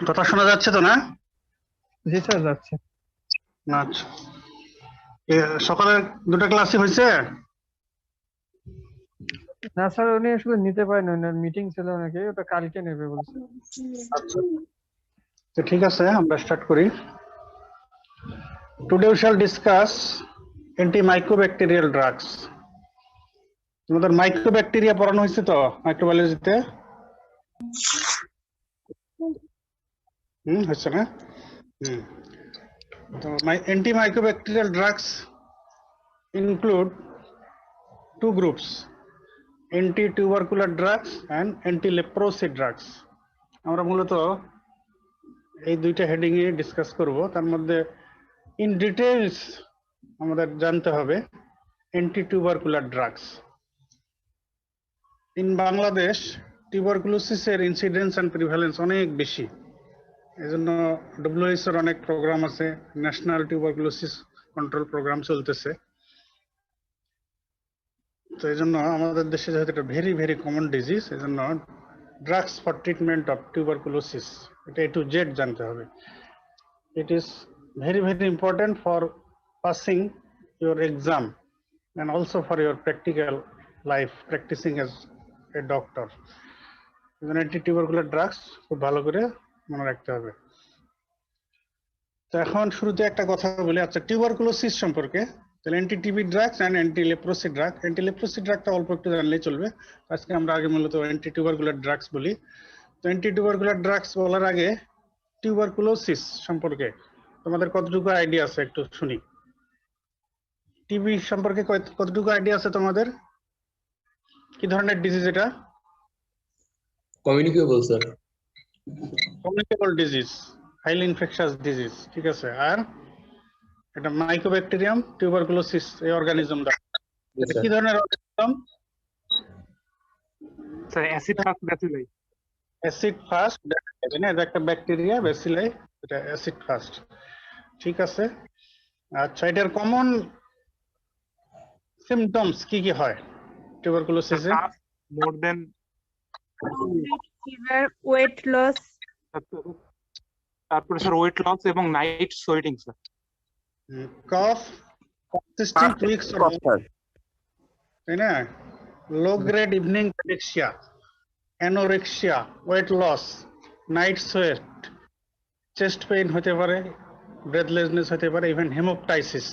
কথা শোনা যাচ্ছে তো না? জি স্যার যাচ্ছে। আচ্ছা, সকালে দুটো ক্লাসই হয়েছে? না স্যার উনি আসলে নিতে পারেন, ওনার মিটিং ছিল নাকি, ওটা কালকে নেবে বলছে। আচ্ছা, তো ঠিক আছে, আমরা স্টার্ট করি। Today we shall discuss antimycobacterial drugs. তোমাদের মাইক্রোব্যাকটেরিয়া পড়ানো হয়েছে তো মাইক্রোবায়োলজিতে? হচ্ছে না? তো antimycobacterial drugs include two groups: anti-tubercular drugs and anti-leprosy drugs. আমরা মূলত এই দুইটা হেডিং এ ডিসকাস করব। তার মধ্যে ইন ডিটেইলস আমাদের জানতে হবে অ্যান্টি-টিউবারকুলার ড্রাগস। ইন বাংলাদেশ টিউবারকুলোসিসের ইনসিডেন্স এন্ড প্রিভ্যালেন্স অনেক বেশি। এজন্য WHO এর অনেক প্রোগ্রাম আছে, ন্যাশনাল টিউবারকুলোসিস কন্ট্রোল প্রোগ্রাম চলতেছে। তো এই জন্য আমাদের দেশে যেহেতু এটা ভেরি ভেরি কমন ডিজিজ, এই জন্য drugs for treatment of tuberculosis এটা A to Z জানতে হবে। It is very very important for passing your exam and also for your practical life practicing as a doctor. Anti-tubercular drugs খুব ভালো করে মনে রাখতে হবে। তো এখন শুরুতে একটা কথা বলি, আচ্ছা টিউবারকুলোসিস সম্পর্কে। তাহলে anti TB drugs and anti leprosy drug. Anti leprosy ড্রাগটা অল্প একটু জানলেই চলবে, আজকে আমরা আগে মূলত অ্যান্টি-টিউবারকুলার ড্রাগস বলি। তো অ্যান্টি-টিউবারকুলার ড্রাগস বলার আগে টিউবারকুলোসিস সম্পর্কে তোমাদের কতটুকু আইডিয়া আছে একটু শুনি। টিবি সম্পর্কে কতটুকু আইডিয়া আছে তোমাদের? কি ধরনের ডিজিজ এটা? Communicable sir. Communicable disease, highly infectious disease, ঠিক আছে। আর এটা মাইক্রোব্যাকটেরিয়াম টিউবারকুলোসিস এই অর্গানিজমটা এটা কি ধরনের organism? Sir acid fast bacilli. Acid fast bacteria, না এটা একটা ব্যাকটেরিয়া ব্যাসিলাই, এটা অ্যাসিড ফাস্ট, ঠিক আছে। আচ্ছা, এটার কমন সিম্পটমস কি কি হয় টিউবারকুলোসিসে? More than fever, weight loss, তারপরে স্যার ওয়েট লস এবং night sweating sir. Cough, consistent weeks তাই না? Low grade evening pyrexia, anorexia, weight loss, night sweat, chest pain হতে পারে, ব্রেথলেসনেস হতে পারে, ইভেন হেমোপটাইসিস,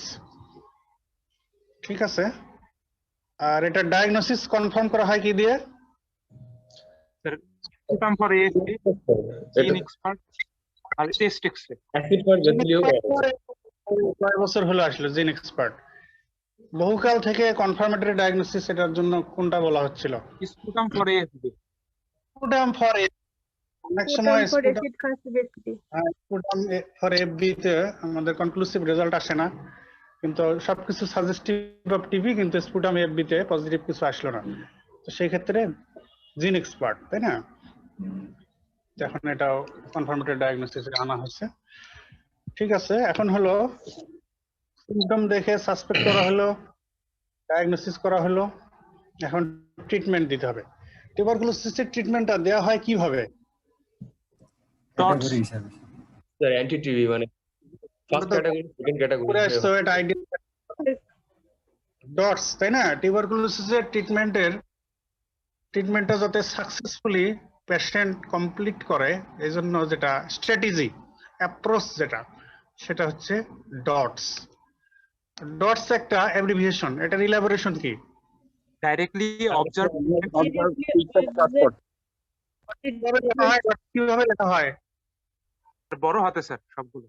ঠিক আছে। আর এটা ডায়াগনোসিস কনফার্ম করা হয় কি দিয়ে? Sir sputum for ASD, gene xpert আর টেস্ট এক্সরে। অ্যাসিড ফর ব্যাসিলিও কয় বছর হলো আসলে জিন এক্সপার্ট? বহুকাল থেকে কনফার্মেটরি ডায়াগনোসিস এটার জন্য কোনটা বলা হচ্ছিল? Sputum for ASD. Sputum for অনেক সময় acid fast bacilli. Sputum for FB তে আমাদের কনক্লুসিভ রেজাল্ট আসে না, কিন্তু সবকিছু সাজেস্টিভ অফ টিভি, কিন্তু স্পুটাম এফবি তে পজিটিভ কিছু আসলো না। তো সেই ক্ষেত্রে জিন এক্সপার্ট, তাই না? এখন এটাও কনফার্মেটরি ডায়াগনোসিস আনা হয়েছে, ঠিক আছে। এখন হলো সিম্পটম দেখে সাসপেক্ট করা হলো, ডায়াগনোসিস করা হলো, এখন ট্রিটমেন্ট দিতে হবে। টিউবারকুলোসিসের ট্রিটমেন্টটা দেওয়া হয় কিভাবে? ডটস স্যার অ্যান্টি-টিবি মানে first category, second category. So এটা আইডিয়া ডটস, তাই না? টিউবারকুলোসিসের ট্রিটমেন্টটা যাতে সাকসেসফুলি পেশেন্ট কমপ্লিট করে, এই জন্য যেটা স্ট্র্যাটেজি অ্যাপ্রোচ যেটা, সেটা হচ্ছে ডটস। ডটস একটা অ্যাব্রিভিয়েশন, এটার ইলাবোরেশন কি? Directly observe. কিভাবে লেখা হয়? বড় হাতে স্যার সবগুলো।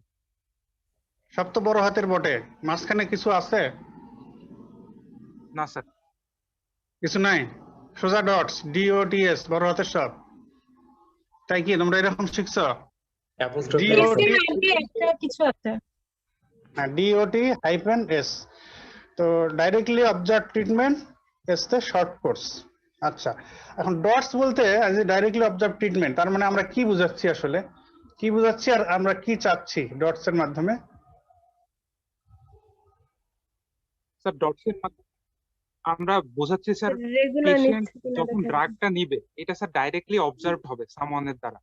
সব তো বড় হাতের বটে, মাঝখানে কিছু আছে? না স্যার কিছু নাই, সোজা ডটস, DOTS বড় হাতের সব, তাই কি তোমরা এরকম শিখছো? অ্যাপোস্ট্রফি একটা কিছু আছে। হ্যাঁ, DOT-S। তো directly observed treatment S the short course. আচ্ছা, এখন ডটস বলতে ডাইরেক্টলি অবজার্ভ ট্রিটমেন্ট, তার মানে আমরা কি বুঝাচ্ছি, আসলে কি বুঝাচ্ছি আর আমরা কি চাচ্ছি ডটস এর মাধ্যমে? স্যার ডটসের মাধ্যমে আমরা বোঝাচ্ছি স্যার রেগুলার পেশেন্ট যখন ড্রাগটা নিবে এটা স্যার ডাইরেক্টলি অবজার্ভড হবে সামওয়ানের দ্বারা।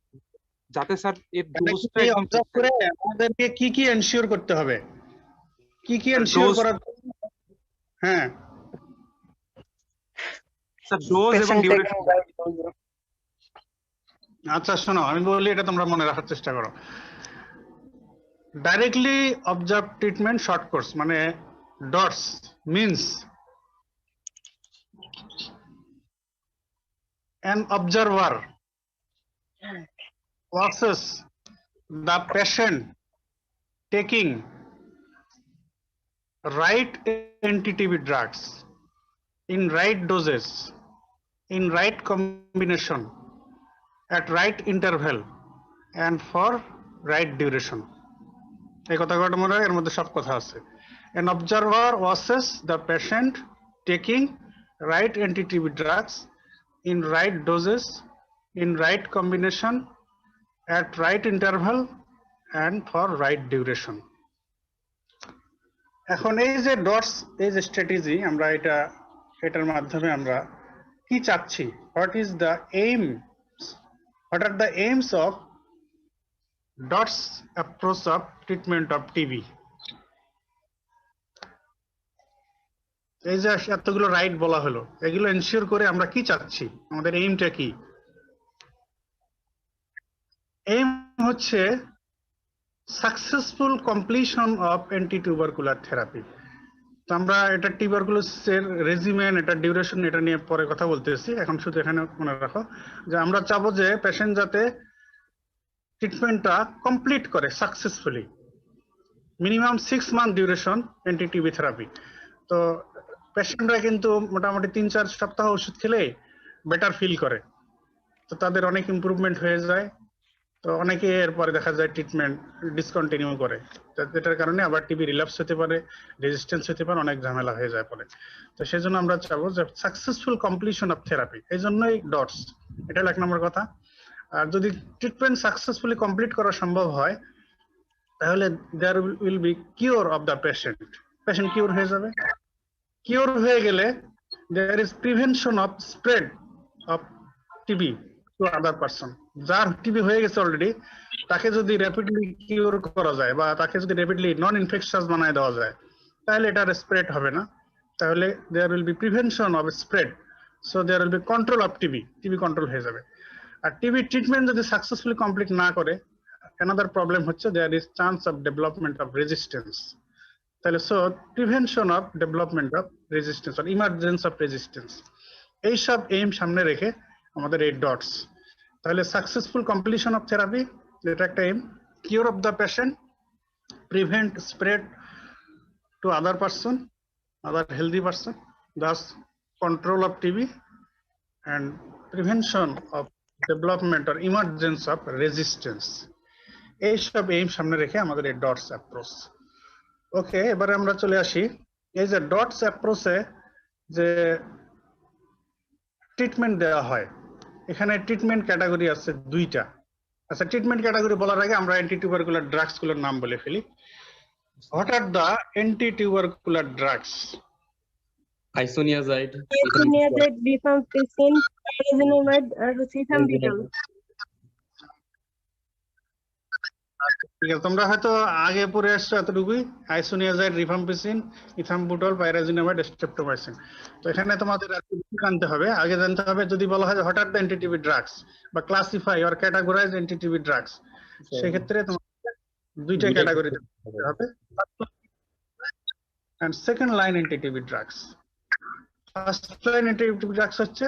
যাতে স্যার এর ডোজটা একদম অবজার্ভ করে আমাদেরকে কি কি এনশিওর করতে হবে, কি কি এনশিওর Dose- করার হ্যাঁ স্যার ডোজ এবং Patient duration taking right dose. আচ্ছা শোনো আমি বলি এটা তোমরা মনে রাখার চেষ্টা করো। Directly observed treatment short course মানে DOTS means an observer watches the patient taking right anti-TB drugs in right doses, in right combination, at right interval, and for right duration. এই কথাগুলো মনে হয় এর মধ্যে সব কথা আছে। An observer watches the patient taking right anti-TB drugs in right doses, in right combination, at right interval, and for right duration. এখন এই যে ডটস এই যে স্ট্র্যাটেজি আমরা এটার মাধ্যমে আমরা কি চাচ্ছি, what is the aim, what are the aims of dots approach of treatment of TB. এই যে এতগুলো রাইট বলা হলো, এগুলো এনশিওর করে আমরা কি চাচ্ছি, আমাদের এইমটা কি? এইম হচ্ছে successful completion of anti tubercular therapy. তো আমরা এটা টিউবারকুলোসিসের রেজিমেন, এটা ডিউরেশন, এটা নিয়ে পরে কথা বলতেছি। এখন শুধু এখানে মনে রাখো যে আমরা চাবো যে পেশেন্ট যাতে ট্রিটমেন্টটা কমপ্লিট করে successfully, minimum 6 month duration anti TB therapy. তো পেশেন্টরা কিন্তু মোটামুটি 3-4 সপ্তাহ ওষুধ খেলে বেটার ফিল করে, তো তাদের অনেক ইমপ্রুভমেন্ট হয়ে যায়। তো অনেকে এরপরে দেখা যায় ট্রিটমেন্ট ডিসকন্টিনিউ করে, যেটার কারণে আবার টিবি রিল্যাপস হতে পারে, রেজিস্ট্যান্স হতে পারে, অনেক ঝামেলা হয়ে যায় পরে। তো সেই জন্য আমরা চাবো যে সাকসেসফুল কমপ্লিশন অফ থেরাপি, এই জন্যই ডটস, এটা 1 নম্বর কথা। আর যদি ট্রিটমেন্ট সাকসেসফুলি কমপ্লিট করা সম্ভব হয় তাহলে there will be cure of the patient, patient cure হয়ে যাবে। কিওর হয়ে গেলে there is prevention of spread of TB to other person. যার টিবি হয়ে গেছে অলরেডি, তাকে যদি র্যাপিডলি কিওর করা যায় বা তাকে যদি র্যাপিডলি নন ইনফেকশাস বানায় দেওয়া যায় তাহলে এটার স্প্রেড হবে না, তাহলে there will be prevention of spread, so there will be control of TB, TB control হয়ে যাবে। আর টিবি ট্রিটমেন্ট যদি সাকসেসফুলি কমপ্লিট না করে, another problem হচ্ছে there is chance of development of resistance. তাহলে so prevention of development of resistance আর emergence of resistance, এইসব এইম সামনে রেখে আমাদের এই ডটস। তাহলে সাকসেসফুল কমপ্লিশন অফ থেরাপি, এটা একটা aim. Cure of the patient, prevent spread two other person, other healthy person, Das control of TB and prevention of development or emergence of resistance। এইসব aim সামনে রেখে আমাদের এই ডটস অ্যাপ্রোচ। ওকে, এবারে আমরা চলে আসি এই যে ডটস অ্যাপ্রোচে যে ট্রিটমেন্ট দেওয়া হয়, এখানে ট্রিটমেন্ট ক্যাটাগরি আছে 2টা। আচ্ছা, ট্রিটমেন্ট ক্যাটাগরি বলার আগে আমরা অ্যান্টি টিউবারকুলার ড্রাগস গুলোর নাম বলে ফেলি। What are the anti tubercular drugs? Isoniazid, Isoniazid, rifampicin, pyrazinamide, আর হচ্ছে ethambutol। ঠিক আছে, তোমরা হয়তো আগে পড়ে আসছো এতটুকুই, আইসোনিয়াজাইড, রিফাম্পিসিন, ইথাম্বুটল, পাইরাজিনামাইড, স্ট্রেপ্টোমাইসিন। তো এখানে তোমাদের আর কি জানতে হবে, আগে জানতে হবে যদি বলা হয় what are the anti TB drugs বা classify or categorize anti TB drugs, সেক্ষেত্রে তোমাদের 2টা ক্যাটাগরিতে হবে, and second line anti TB drugs. First line anti TB drugs হচ্ছে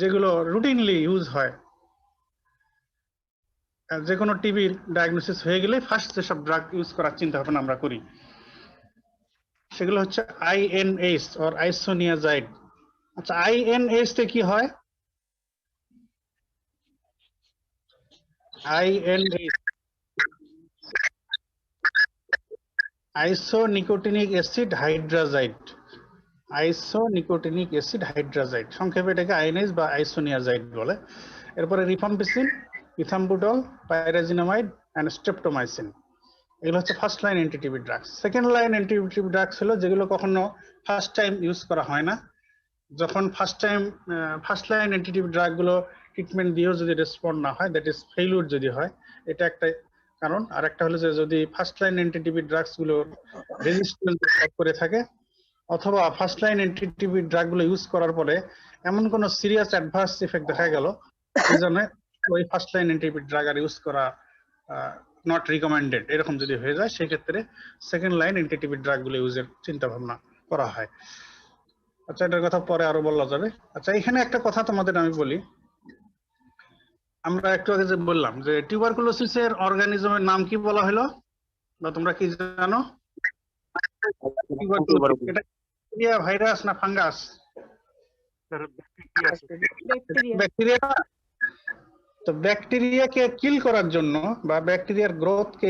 যেগুলো রুটিনলি ইউজ হয়, যে কোনো টিবির ডায়াগনোসিস হয়ে গেলে ফার্স্ট যেসব ড্রাগ ইউজ করার চিন্তা ভাবনা আমরা করি সেগুলো হচ্ছে আইএনএস অর আইসোনিয়াজাইড। আচ্ছা, আইএনএস তে কি হয়? INS isonicotinic acid hydrazide, isonicotinic acid hydrazide, সংক্ষেপে এটাকে আইএনএস বা আইসোনিয়াজাইড বলে। এরপরে rifampicin, ethambutol, pyrazinamide and streptomycin, এগুলো হচ্ছে first line anti TB drugs. Second line anti TB drugs হলো যেগুলো কখনো ফার্স্ট টাইম ইউজ করা হয় না। যখন ফার্স্ট লাইন অ্যান্টিটিভি ড্রাগ গুলো ট্রিটমেন্ট দিয়েও যদি রেসপন্ড না হয়, দ্যাট ইজ ফেইলিউর যদি হয়, এটা একটা কারণ। আর একটা হলো যে যদি ফার্স্ট লাইন অ্যান্টিটিভি ড্রাগস গুলো রেজিস্ট্যান্স করে থাকে, অথবা ফার্স্ট লাইন অ্যান্টিটিভি ড্রাগ গুলো ইউজ করার পরে এমন কোন সিরিয়াস অ্যাডভার্স ইফেক্ট দেখা গেল, এই জন্য ওই ফার্স্ট লাইন অ্যান্টিটিভি ড্রাগ আর ইউজ করা নট রিকমেন্ডেড, এরকম যদি হয়ে যায় সেক্ষেত্রে সেকেন্ড লাইন অ্যান্টিটিভি ড্রাগ গুলো ইউজের চিন্তা ভাবনা করা হয়। আচ্ছা, এটার কথা পরে আরো বলা যাবে। আচ্ছা, এখানে একটা কথা তোমাদের আমি বলি, আমরা একটু আগে যে বললাম যে টিউবারকুলোসিসের অর্গানিজমের নাম কি বলা হলো, বা তোমরা কি জানো? এটা ব্যাকটেরিয়া, ভাইরাস না ফাঙ্গাস? ব্যাকটেরিয়া। তো ব্যাকটেরিয়াকে কিল করার জন্য বা ব্যাকটেরিয়ার গ্রোথকে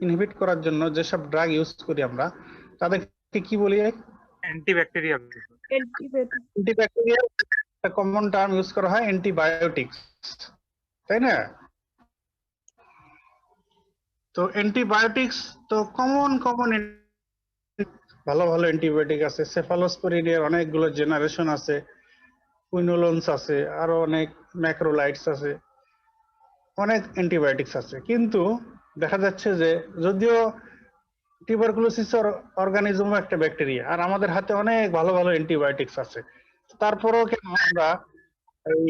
ইনহিবিট করার জন্য যেসব ড্রাগ ইউজ করি আমরা, তাদেরকে কি বলি? অ্যান্টিব্যাকটেরিয়াল। অ্যান্টিব্যাকটেরিয়াল একটা কমন টার্ম ইউজ করা হয়, অ্যান্টিবায়োটিক্স, তাই না? তো অ্যান্টিবায়োটিক্স তো কমন ভালো ভালো অ্যান্টিবায়োটিক আছে। সেফালোস্পোরিনের অনেকগুলো জেনারেশন আছে, কুইনোলন্স আছে, আরো অনেক ম্যাক্রোলাইটস আছে, অনেক অ্যান্টিবায়োটিক্স আছে। কিন্তু দেখা যাচ্ছে যে যদিও টিউবারকুলোসিস অর্গানিজম একটা ব্যাকটেরিয়া, আর আমাদের হাতে অনেক ভালো ভালো অ্যান্টিবায়োটিক্স আছে, তারপরেও কেন আমরা এই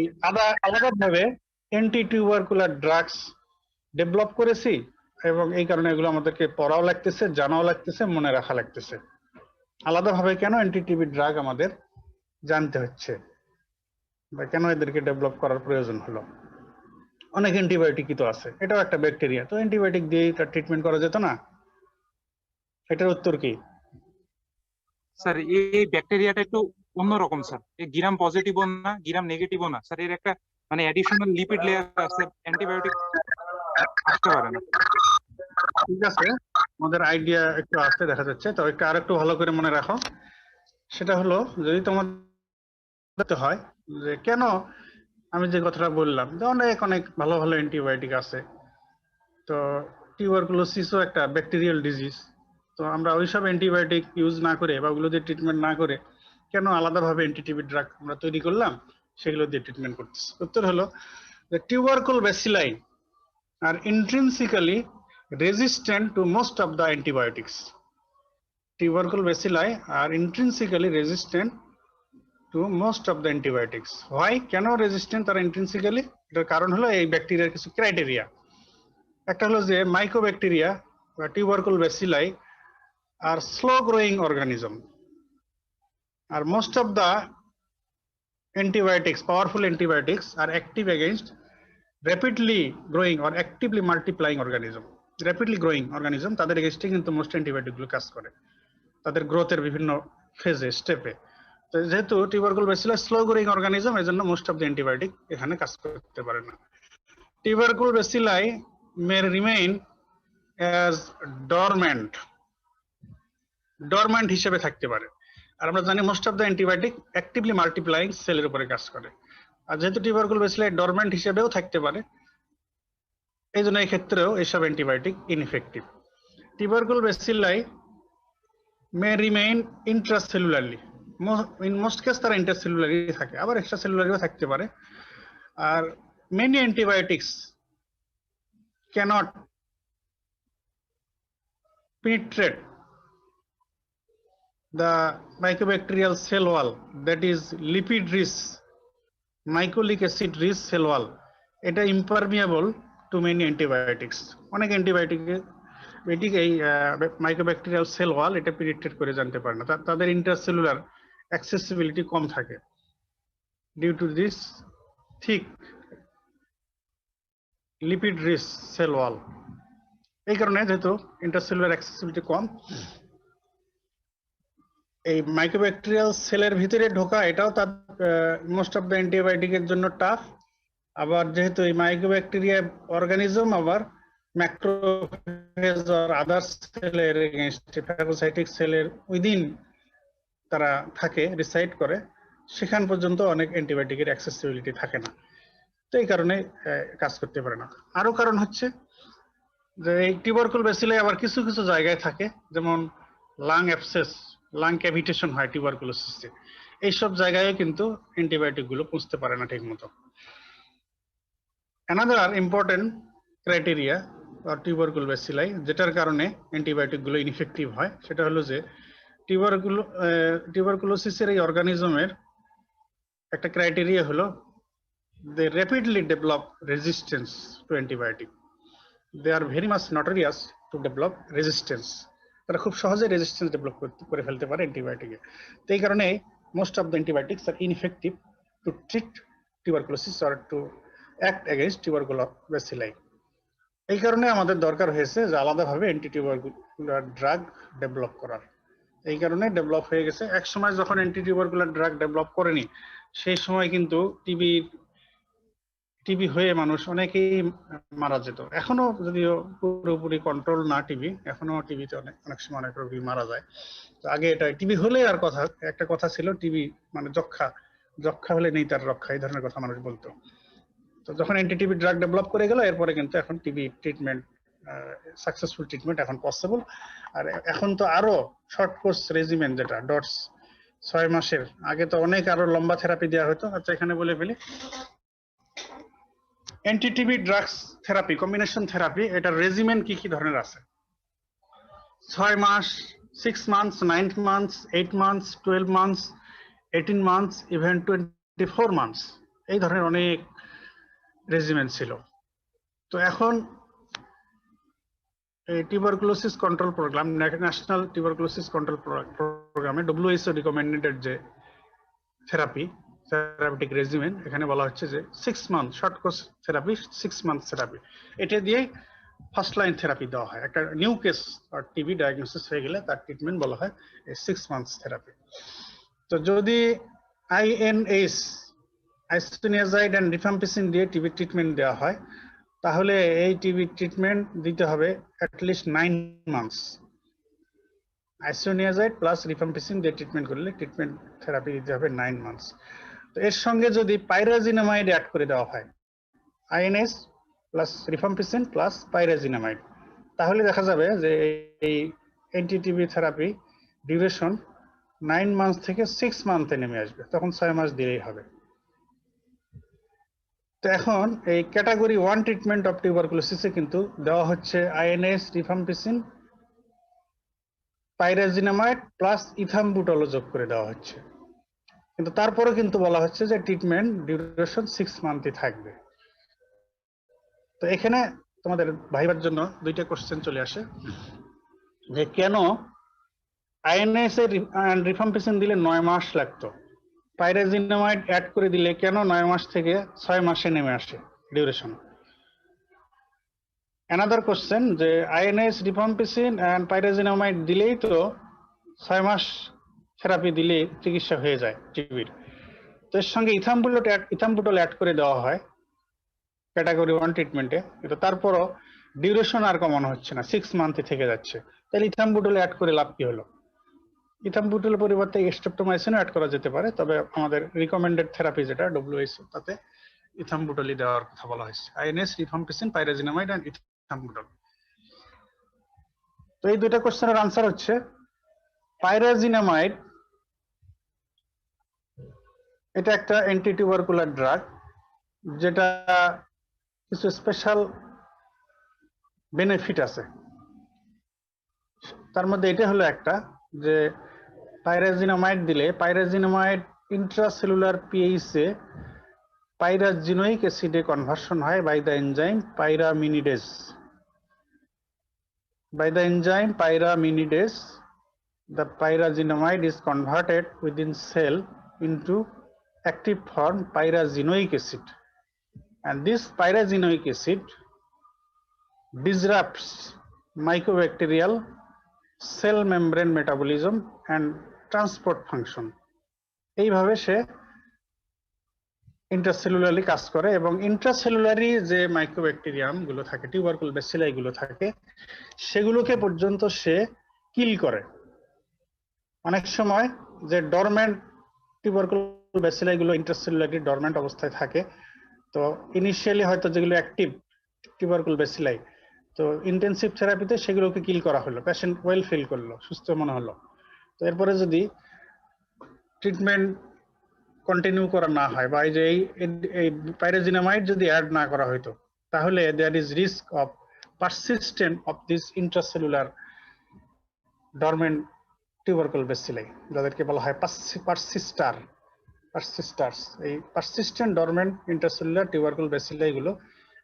আলাদাভাবে অ্যান্টি টিউবারকুলার ড্রাগস ডেভেলপ করেছি, এবং এই কারণে এগুলো আমাদেরকে পড়াও লাগতেছে, জানাও লাগতেছে, মনে রাখা লাগতেছে। আলাদাভাবে কেন অ্যান্টিটিবি ড্রাগ আমাদের জানতে হচ্ছে, বা কেন এদেরকে ডেভেলপ করার প্রয়োজন হলো? অনেক অ্যান্টিবায়োটিকই তো আছে, এটাও একটা ব্যাকটেরিয়া, তো অ্যান্টিবায়োটিক দিয়ে এটা ট্রিটমেন্ট করা যেত না? এটার উত্তর কি? স্যার এই ব্যাকটেরিয়াটা একটু অন্যরকম স্যার, এই গ্রাম পজিটিভও না গ্রাম নেগেটিভও না স্যার, এর একটা মানে অ্যাডিশনাল লিপিড লেয়ার আছে, অ্যান্টিবায়োটিক আসতে পারে না। ঠিক আছে, আমাদের আইডিয়া একটু আসতে দেখা যাচ্ছে, তো একটু আরেকটু ভালো করে মনে রাখো। সেটা হলো, যদি তোমাদের হয় যে কেন আমি যে কথাটা বললাম যে অনেক অনেক ভালো ভালো অ্যান্টিবায়োটিক আছে, তো টিউবারকুলোসিসও একটা ব্যাকটেরিয়াল ডিজিজ, তো আমরা ওইসব অ্যান্টিবায়োটিক ইউজ না করে বা ওগুলো দিয়ে ট্রিটমেন্ট না করে কেন আলাদাভাবে অ্যান্টিটিবি ড্রাগ আমরা তৈরি করলাম, সেগুলো দিয়ে ট্রিটমেন্ট করতেছি? উত্তর হলো যে টিউবারকুল bacilli are intrinsically resistant to most of the antibiotics. Tubercle bacilli are intrinsically resistant to most of the antibiotics. Why? কেন resistant তারা intrinsically? এটার কারণ হলো এই ব্যাকটেরিয়ার কিছু ক্রাইটেরিয়া। একটা হলো যে মাইকোব্যাকটেরিয়া বা টিউবারকুল ব্যাসিলাই আর স্লো গ্রোয়িং অর্গানিজম, আর most of the antibiotics, powerful antibiotics are active against rapidly growing or actively multiplying organism. Rapidly growing organism তাদের এগেইনস্টে কিন্তু মোস্ট অ্যান্টিবায়োটিক গুলো কাজ করে, তাদের গ্রোথের বিভিন্ন ফেজে স্টেপে। তো যেহেতু টিউবারকুল ব্যাসিলাস স্লো গ্রোয়িং অর্গানিজম, এজন্য মোস্ট অফ দ্য অ্যান্টিবায়োটিক এখানে কাজ করতে পারে না। টিউবারকুল bacilli may remain as dormant হিসেবে থাকতে পারে। আর আমরা জানি most of the antibiotic actively multiplying সেলের উপরে কাজ করে, আর যেহেতু টিউবারকুল ব্যাসিলাই ডরম্যান্ট হিসেবেও থাকতে পারে, এই জন্য এই ক্ষেত্রেও এইসব antibiotic ineffective. Tubercle bacilli may remain intracellularly, in most case তারা ইন্টারসেলুলারই থাকে, আবার এক্সট্রা সেলুলারিও থাকতে পারে। আর many antibiotics cannot penetrate the mycobacterial cell wall, that is lipid rich mycolic acid rich cell wall. এটা impermeable to many antibiotics. অনেক অ্যান্টিবায়োটিক এই মাইক্রোব্যাকটেরিয়াল সেল ওয়াল এটা পেনিট্রেট করে জানতে পারে না, তাদের ইন্টারসেলুলার অ্যাক্সেসিবিলিটি কম থাকে due to this thick lipid rich cell wall. এই কারণে যেহেতু ইন্টারসেলুলার অ্যাক্সেসিবিলিটি কম, এই মাইক্রোব্যাকটেরিয়াল সেলের ভিতরে ঢোকা এটাও তার মোস্ট অফ দ্য অ্যান্টিবায়োটিকের জন্য টাফ। আবার যেহেতু এই মাইক্রোব্যাকটেরিয়া অর্গানিজম আবার ম্যাক্রোফেজ আর আদার সেলের এগেইনস্টে ফ্যাগোসাইটিক সেলের উইদিন তারা থাকে, রিসাইড করে, সেখান পর্যন্ত অনেক অ্যান্টিবায়োটিকের অ্যাক্সেসিবিলিটি থাকে না, তো এই কারণে কাজ করতে পারে না। আরো কারণ হচ্ছে যে এই টিউবারকুল ব্যাসিলাই আবার কিছু কিছু জায়গায় থাকে, যেমন লাং অ্যাবসেস, লাং ক্যাভিটেশন হয় টিউবারকুলোসিসে, এইসব জায়গায় কিন্তু অ্যান্টিবায়োটিক গুলো পৌঁছতে পারে না ঠিক মতো। Another important ক্রাইটেরিয়া বা টিউবারকুল ব্যাসিলাই যেটার কারণে অ্যান্টিবায়োটিক গুলো ইনএফেক্টিভ হয়, সেটা হলো যে টিউবারকুলোসিসের এই অর্গানিজমের একটা ক্রাইটেরিয়া হলো they rapidly develop resistance to antibiotic. They are very much notorious to develop resistance. তারা খুব সহজে রেজিস্ট্যান্স ডেভেলপ করে ফেলতে পারে অ্যান্টিবায়োটিকে। তো এই কারণে most of the antibiotics R ineffective to treat tuberculosis or to act against tubercular bacilli. এই কারণে আমাদের দরকার হয়েছে যে আলাদাভাবে অ্যান্টি টিউবারকুলার ড্রাগ ডেভেলপ করার। এই কারণে ডেভেলপ হয়ে গেছে। এক সময় যখন অ্যান্টি টিউবারকুলার ড্রাগ ডেভেলপ করেনি সেই সময় কিন্তু টিবি হয়ে মানুষ অনেকেই মারা যেত। এখনো যদিও পুরোপুরি কন্ট্রোল না টিবি, এখনো টিবিতে অনেক সময় অনেক রোগী মারা যায়। তো আগে এটা টিবি হলে আর একটা কথা ছিল টিবি মানে যক্ষা হলে নেই তার রক্ষা, এই ধরনের কথা মানুষ বলতো। তো যখন অ্যান্টি টিবি ড্রাগ ডেভেলপ করে গেল এরপরে কিন্তু এখন টিবি ট্রিটমেন্ট সাকসেসফুল ট্রিটমেন্ট এখন পসিবল। আর এখন তো আরো শর্ট কোর্স রেজিমেন যেটা ডটস 6 মাসের, আগে তো অনেক আরো লম্বা থেরাপি দেওয়া হতো। আচ্ছা এখানে বলে ফেলি, anti TB drugs therapy combination therapy এটার রেজিমেন কি কি ধরনের আছে? 6 মাস, 6 months, 9 months, 8 months, 12 months, 18 months, even 24 months, এই ধরনের অনেক রেজিমেন ছিল। তো এখন এই tuberculosis control programme, national tuberculosis control প্রোগ্রামে WHO রিকমেন্ডেড যে থেরাপিউটিক রেজিমেন, এখানে বলা হচ্ছে যে 6 month short course therapy, 6 month therapy, এটা দিয়ে ফার্স্ট লাইন থেরাপি দেওয়া হয়। একটা নিউ কেস আর টিবি ডায়াগনোসিস হয়ে গেলে তার ট্রিটমেন্ট বলা হয় এই 6 মান্থস থেরাপি। তো যদি INS আইসোনিয়াজাইড এন্ড রিফাম্পিসিন দিয়ে টিবি ট্রিটমেন্ট দেওয়া হয় তাহলে এই টিবি ট্রিটমেন্ট দিতে হবে অ্যাটলিস্ট 9 মান্থস। আইসোনিয়াজাইড প্লাস রিফাম্পিসিন দিয়ে ট্রিটমেন্ট করলে ট্রিটমেন্ট থেরাপি দিতে হবে 9 মান্থস। তো এর সঙ্গে যদি পাইরাজিনামাইড অ্যাড করে দেওয়া হয়, INS plus rifampicin plus pyrazinamide, তাহলে দেখা যাবে যে এই অ্যান্টিটিবি থেরাপি ডিউরেশন 9 মান্থস থেকে 6 মান্থে নেমে আসবে, তখন 6 মাস দিলেই হবে। তো এখন এই ক্যাটাগরি 1 ট্রিটমেন্ট অফ টিউবারকুলোসিসে কিন্তু দেওয়া হচ্ছে INS, রিফাম্পিসিন, পাইরাজিনামাইড প্লাস ইথাম্বুটল যোগ করে দেওয়া হচ্ছে। কিন্তু তারপরে কিন্তু বলা হচ্ছে যে ট্রিটমেন্ট ডিউরেশন 6 মান্থই থাকবে। তো এখানে তোমাদের ভাইবার জন্য 2টা কোশ্চেন চলে আসে যে কেন INS এর রিফাম্পিসিন দিলে 9 মাস লাগতো, পাইরাজিনামাইড অ্যাড করে দিলে কেন 9 মাস থেকে 6 মাসে নেমে আসে ডিউরেশন। অ্যানাদার কোশ্চেন যে INS, রিফাম্পিসিন এন্ড পাইরাজিনামাইড দিলেই তো 6 মাস থেরাপি দিলে চিকিৎসা হয়ে যায় টিবির। তো এর সঙ্গে ইথাম্বুটল অ্যাড করে দেওয়া হয় ক্যাটাগরি 1 ট্রিটমেন্টে, কিন্তু তারপরও ডিউরেশন আর কমানো হচ্ছে না, 6 মান্থে থেকে যাচ্ছে। তাহলে ইথাম্বুটল অ্যাড করে লাভ কি হলো? ইথাম্বুটলের পরিবর্তে স্ট্রেপ্টোমাইসিনও অ্যাড করা যেতে পারে, তবে আমাদের রিকমেন্ডেড থেরাপি যেটা WHO তাতে ইথাম্বুটলই দেওয়ার কথা বলা হয়েছে। INS, rifampicin, pyrazinamide and ethambutol. তো এই 2টা কোশ্চেনের আনসার হচ্ছে পাইরাজিনামাইড এটা একটা অ্যান্টি টিউবারকুলার ড্রাগ যেটা কিছু স্পেশাল বেনিফিট আছে। তার মধ্যে এটা হলো একটা যে পাইরাজিনামাইড দিলে পাইরাজিনামাইড ইন্ট্রাসেলুলার pH এ পাইরাজিনোইক অ্যাসিডে কনভার্সন হয় by the enzyme pyrazinamidase. By the enzyme pyraminidase, the pyrazinamide is converted within cell into active form pyrazinoic acid, and this pyrazinoic acid disrupts mycobacterial cell membrane metabolism and transport function. এইভাবে সে ইন্ট্রাসেলুলারলি কাজ করে এবং ইন্ট্রাসেলুলারি যে mycobacterium গুলো থাকে, টিউবারকুল bacilli গুলো থাকে, সেগুলোকে পর্যন্ত সে কিল করে। অনেক সময় যে ডরমেন্ট টিউবারকুল ব্যাসিলাই গুলো ইন্ট্রাসেলুলারি ডরমেন্ট অবস্থায় থাকে, তো ইনিশিয়ালি হয়তো যেগুলো অ্যাক্টিভ টিউবারকুল ব্যাসিলাই, তো ইন্টেনসিভ থেরাপিতে সেগুলোকে কিল করা হলো, পেশেন্ট ওয়েল ফিল করলো, সুস্থ মনে হলো। তো এরপরে যদি ট্রিটমেন্ট কন্টিনিউ করা না হয় বা এই যে এই পাইরাজিনামাইড যদি অ্যাড না করা হইতো তাহলে there is risk of persistence of this intracellular dormant tubercle bacilli যাদেরকে বলা হয় persisters এই persistent dormant intracellular tubercle bacilli গুলো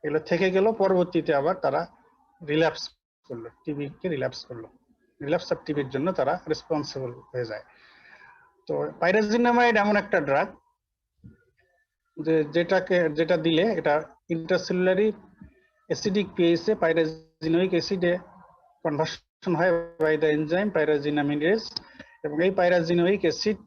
এগুলো থেকে গেল পরবর্তীতে আবার তারা রিল্যাপস করলো টিবি কে রিল্যাপস করলো রিল্যাপস অফ টিবির জন্য তারা রেসপন্সিবল হয়ে যায় তো পাইরাজিনামাইড এমন একটা ড্রাগ যেটা দিলে এটা ইন্ট্রাসেলুলারি অ্যাসিডিক পিএইচে পাইরাজিনোইক অ্যাসিডে কনভার্সন হয় বাই দ্য এনজাইম পাইরাজিনামিনেজ এবং এই pyrazinoic acid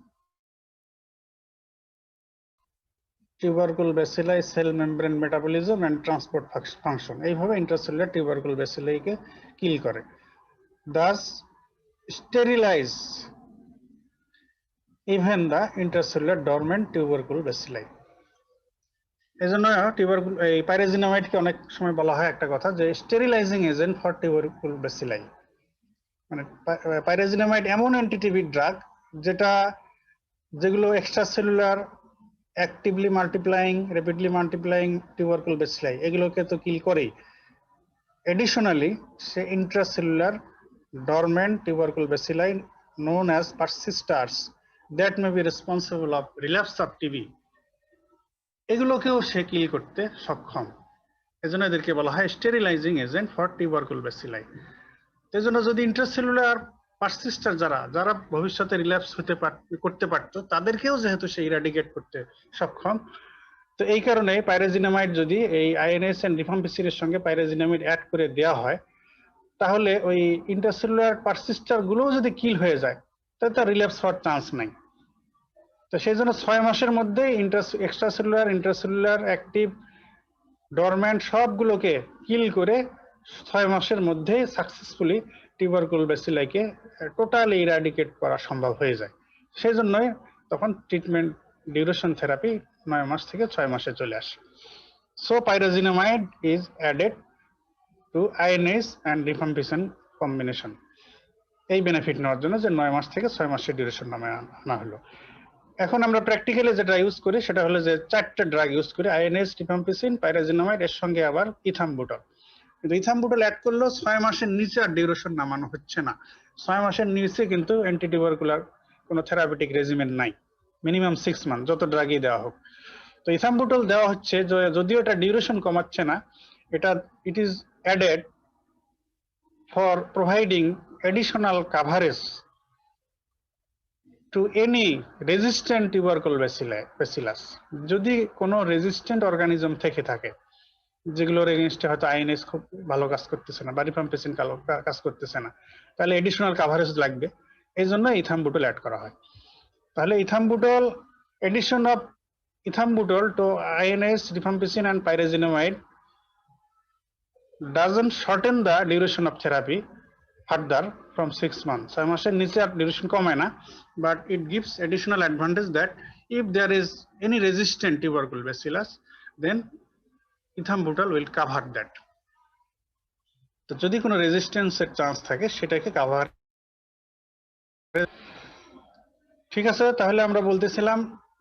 tubercle bacilli cell membrane metabolism and transport function এইভাবে ইন্ট্রাসেলুলার টিউবারকুল ব্যাসিলাইকে কিল করে thus sterilize even the intracellular dormant tubercle bacilli এজন্য টিউবারকুল এই পাইরাজিনামাইডকে অনেক সময় বলা হয় একটা কথা যে sterilizing agent for tubercle bacilli মানে পাইরাজিনামাইড এমন অ্যান্টিটিবি ড্রাগ যেগুলো extracellular actively multiplying rapidly multiplying tubercle bacilli এগুলোকে তো কিল করেই এডিশনালি সে intracellular dormant tubercle bacilli known as persisters that may be responsible of relapse of TB এগুলোকেও সে কিল করতে সক্ষম এজন্য এদেরকে বলা হয় sterilising agent for tubercle bacilli এজন্য যদি ইন্ট্রাসেলুলার পারসিস্টার যারা ভবিষ্যতে রিল্যাপস করতে পারতো তাদেরকেও যেহেতু সে ইরাডিকেট করতে সক্ষম তো এই কারণে পাইরাজিনামাইড যদি এই আইএনএস এন্ড রিফাম্পিসিন এর সঙ্গে পাইরাজিনামাইড অ্যাড করে দেওয়া হয় তাহলে ওই ইন্ট্রাসেলুলার পারসিস্টার গুলোও যদি কিল হয়ে যায় তাহলে তার রিল্যাপস হওয়ার চান্স নাই তো সেই জন্য 6 মাসের মধ্যে এক্সট্রাসেলুলার ইন্ট্রাসেলুলার অ্যাক্টিভ ডরম্যান্ট সবগুলোকে কিল করে 6 মাসের মধ্যে সাকসেসফুলি টিউবারকুল ব্যাসিলাইকে টোটালি ইরাডিকেট করা সম্ভব হয়ে যায় সেই জন্যই তখন ট্রিটমেন্ট ডিউরেশন থেরাপি 9 মাস থেকে 6 মাসে চলে আসে so pyrazinamide is added to INS and rifampicin combination এই বেনিফিট নেওয়ার জন্য যে 9 মাস থেকে 6 মাসের ডিউরেশন নামে আনা হলো এখন আমরা প্র্যাকটিক্যালি যেটা ইউজ করি সেটা হলো যে 4টা ড্রাগ ইউজ করি আইএনএস রিফাম্পিসিন পাইরাজিনামাইড এর সঙ্গে আবার ইথামবুটল কিন্তু ইথামবুটল অ্যাড করলেও 6 মাসের নিচে আর ডিউরেশন নামানো হচ্ছে না 6 মাসের নিচে কিন্তু অ্যান্টিটিউবারকুলার কোনো থেরাপিউটিক রেজিমেন নাই মিনিমাম 6 মান্থ যত ড্রাগই দেওয়া হোক তো ইথামবুটল দেওয়া হচ্ছে যদিও এটা ডিউরেশন কমাচ্ছে না এটা it is added for providing additional coverage to any resistant tubercle bacillus যদি কোনো রেজিস্ট্যান্ট অর্গানিজম থেকে থাকে যেগুলোর এগেইনস্টে হয়তো আইএনএস খুব ভালো কাজ করতেছে না বা রিফাম্পিসিন কাজ করতেছে না তাহলে এডিশনাল কভারেজ লাগবে এই জন্য ইথামবুটল অ্যাড করা হয় তাহলে ethambutol addition of ethambutol to INS rifampicin and pyrazinamide doesn't shorten the duration of therapy further from 6 months 6 মাসের নিচে আর ডিউরেশন কমে না but it gives additional advantage that if there is any resistant tubercle bacillus then ethambutol will cover that তো যদি কোনো রেজিস্ট্যান্সের chance থাকে সেটাকে কভার ঠিক আছে তাহলে আমরা বলতেছিলাম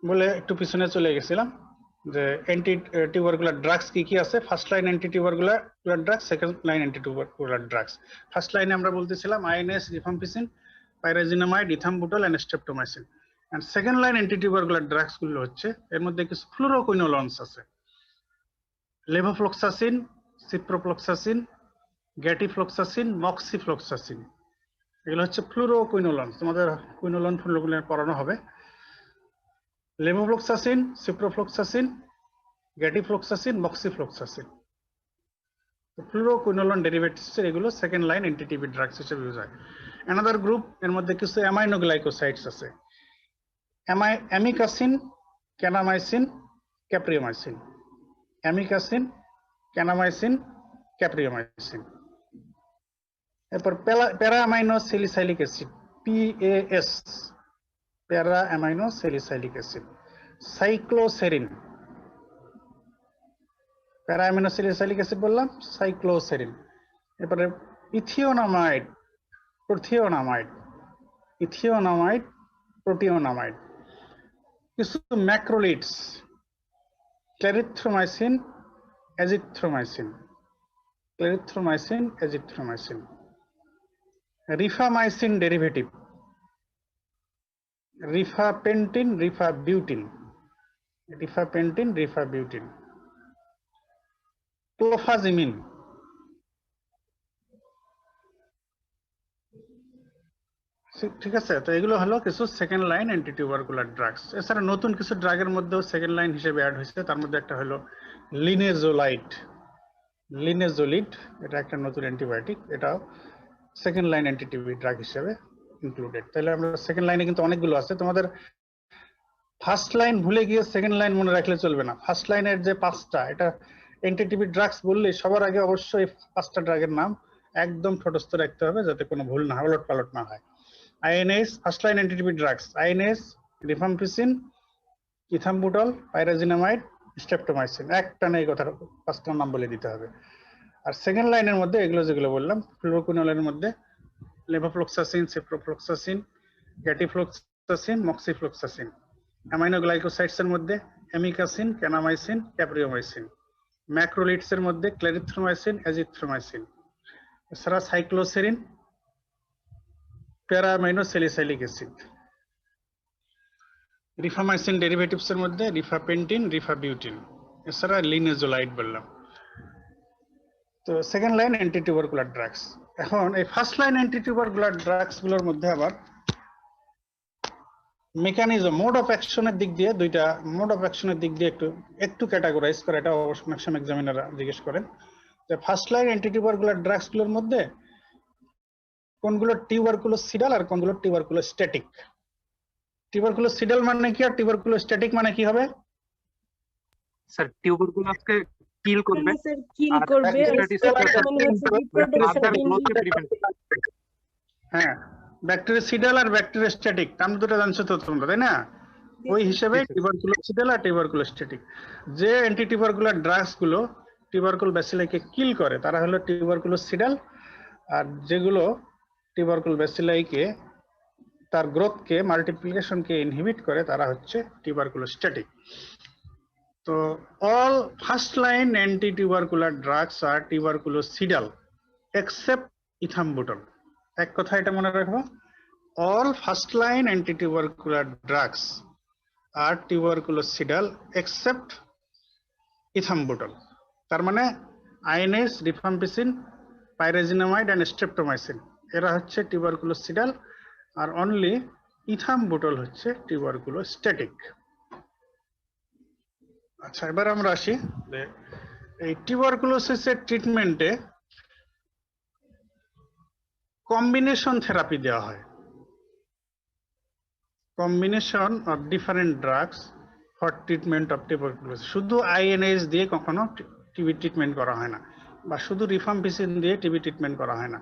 বলে একটু পিছনে চলে গেছিলাম যে অ্যান্টি টিউবারকুলার ড্রাগস কি আছে first line anti tubercular drugs second line anti tubercular drugs first লাইনে আমরা বলতেছিলাম INH rifampicin pyrazinamide ethambutol and streptomycin and second line anti tubercular drugs গুলো হচ্ছে এর মধ্যে কিছু ফ্লুরোকুইনোলনস আছে লেভোফ্লক্সাসিন সিপ্রোফ্লক্সাসিন গ্যাটিফ্লক্সাসিন মক্সিফ্লক্সাসিন এগুলো হচ্ছে ফ্লুরোকুইনোলনস তোমাদের কুইনোলন ফ্লুরোকুইনোলন পড়ানো হবে levofloxacin ciprofloxacin gatifloxacin moxifloxacin fluoroquinolone derivatives এগুলো সেকেন্ড লাইন অ্যান্টিটিবি ড্রাগস হিসেবে ইউজ হয় অ্যানাদার গ্রুপ এর মধ্যে কিছু অ্যামাইনোগ্লাইকোসাইডস আছে অ্যামিকাসিন ক্যানামাইসিন ক্যাপ্রিওমাইসিন অ্যামিকাসিন ক্যানামাইসিন ক্যাপ্রিওমাইসিন এরপর প্যারা অ্যামাইনো স্যালিসাইলিক অ্যাসিড PAS প্যারা অ্যামাইনো স্যালিসাইলিক অ্যাসিড সাইক্লোসেরিন প্যারা অ্যামাইনো স্যালিসাইলিক অ্যাসিড বললাম সাইক্লোসেরিন এরপরে ইথিওনামাইড প্রোটিওনামাইড কিছু ম্যাক্রোলিডস clarithromycin azithromycin, clarithromycin, azithromycin. Rifamycin derivative, rifapentin, rifabutin, rifapentin, rifabutin. Clofazimine, ঠিক আছে। তো এগুলো হলো কিছু second line anti tubercular drugs. এছাড়া নতুন কিছু ড্রাগের মধ্যেও সেকেন্ড লাইন হিসেবে অ্যাড হয়েছে। তার মধ্যে একটা হলো লিনেজোলাইট, লিনেজোলিড, এটা একটা নতুন অ্যান্টিবায়োটিক, এটাও second line anti TB drug হিসেবে ইনক্লুডেড। তাহলে আমরা সেকেন্ড লাইনে কিন্তু অনেকগুলো আছে। তোমাদের ফার্স্ট লাইন ভুলে গিয়ে সেকেন্ড লাইন মনে রাখলে চলবে না। ফার্স্ট লাইনের যে পাঁচটা, এটা অ্যান্টি টিবি ড্রাগস বললে সবার আগে অবশ্যই পাঁচটা ড্রাগের নাম একদম ঠোঁটস্থ রাখতে হবে, যাতে কোনো ভুল না হয়, ওলট পালট না হয়। INH, first line anti TB drugs, INH, rifampicin, ethambutol, pyrazinamide, streptomycin. একটানে এই কথার পাঁচটা নাম বলে দিতে হবে। আর সেকেন্ড লাইনের মধ্যে এগুলো যেগুলো বললাম, ফ্লুরোকুইনোলের মধ্যে levofloxacin, ciprofloxacin, gatifloxacin, moxifloxacin. Aminoglycosides এর মধ্যে অ্যামিকাসিন, ক্যানামাইসিন, ক্যাপ্রিওমাইসিন। ম্যাক্রোলিডস এর মধ্যে ক্লেরিথ্রোমাইসিন, অ্যাজিথ্রোমাইসিন। এছাড়া সাইক্লোসেরিন, প্যারামাইনোস্যালিসাইলিক অ্যাসিড। রিফামাইসিন ডেরিভেটিভস এর মধ্যে রিফাপেন্টিন, রিফাবিউটিন। এছাড়া লিনেজোলাইড বললাম। তো second line anti tubercular drugs. এখন এই first line anti tubercular drugs গুলোর মধ্যে আবার মেকানিজম, মোড অফ অ্যাকশনের দিক দিয়ে দুইটা মোড অফ অ্যাকশনের দিক দিয়ে একটু ক্যাটাগরাইজ করে, এটা অবশ্য ম্যাক্সিমাম এক্সামিনাররা জিজ্ঞেস করেন যে first line anti tubercular drugs গুলোর মধ্যে কোনগুলো টিউবারকুলোসিডাল আর কোনগুলো টিউবারকুলোস্ট্যাটিক। টিউবারকুলোসিডাল মানে কি আর টিউবারকুলোস্ট্যাটিক মানে কি হবে? স্যার টিউবারকুলাসকে কিল করবে, স্যার কিল আর করবে, আর ব্যাকটেরিয়া মানে হচ্ছে রিপ্রোডাকশন আদার গ্রোথকে প্রিভেন্ট করবে। হ্যাঁ, ব্যাকটেরিয়াসিডাল আর ব্যাকটেরিয়াস্ট্যাটিক নাম দুটো জানছো তো তোমরা, তাই না? ওই হিসেবে টিউবারকুলোসিডাল আর টিউবারকুলোস্ট্যাটিক। যে অ্যান্টি টিউবারকুলার ড্রাগস গুলো টিউবারকুল ব্যাসিলাইকে কিল করে তারা হলো টিউবারকুলোসিডাল, আর যেগুলো টিউবারকুল ব্যাসিলাইকে তার গ্রোথকে, মাল্টিপ্লিকেশনকে ইনহিবিট করে তারা হচ্ছে টিউবারকুলোস্ট্যাটিক। তো all first line anti-tubercular drugs are tuberculocidal except ethambutol. এক কথা এটা মনে রাখবো, all first line anti-tubercular drugs are tuberculocidal except ethambutol. তার মানে INS, rifampicin, pyrazinamide and streptomycin এরা হচ্ছে টিউবারকুলোসিডাল, আর অনলি ইথাম্বুটল হচ্ছে টিউবারকুলোস্ট্যাটিক। আচ্ছা, এবার আমরা আসি যে এই টিউবারকুলোসিসের ট্রিটমেন্টে কম্বিনেশন থেরাপি দেওয়া হয়। Combination of different drugs for treatment of tuberculosis. শুধু আইএনএস দিয়ে কখনো টিবি ট্রিটমেন্ট করা হয় না, বা শুধু রিফাম্পিসিন দিয়ে টিবি ট্রিটমেন্ট করা হয় না,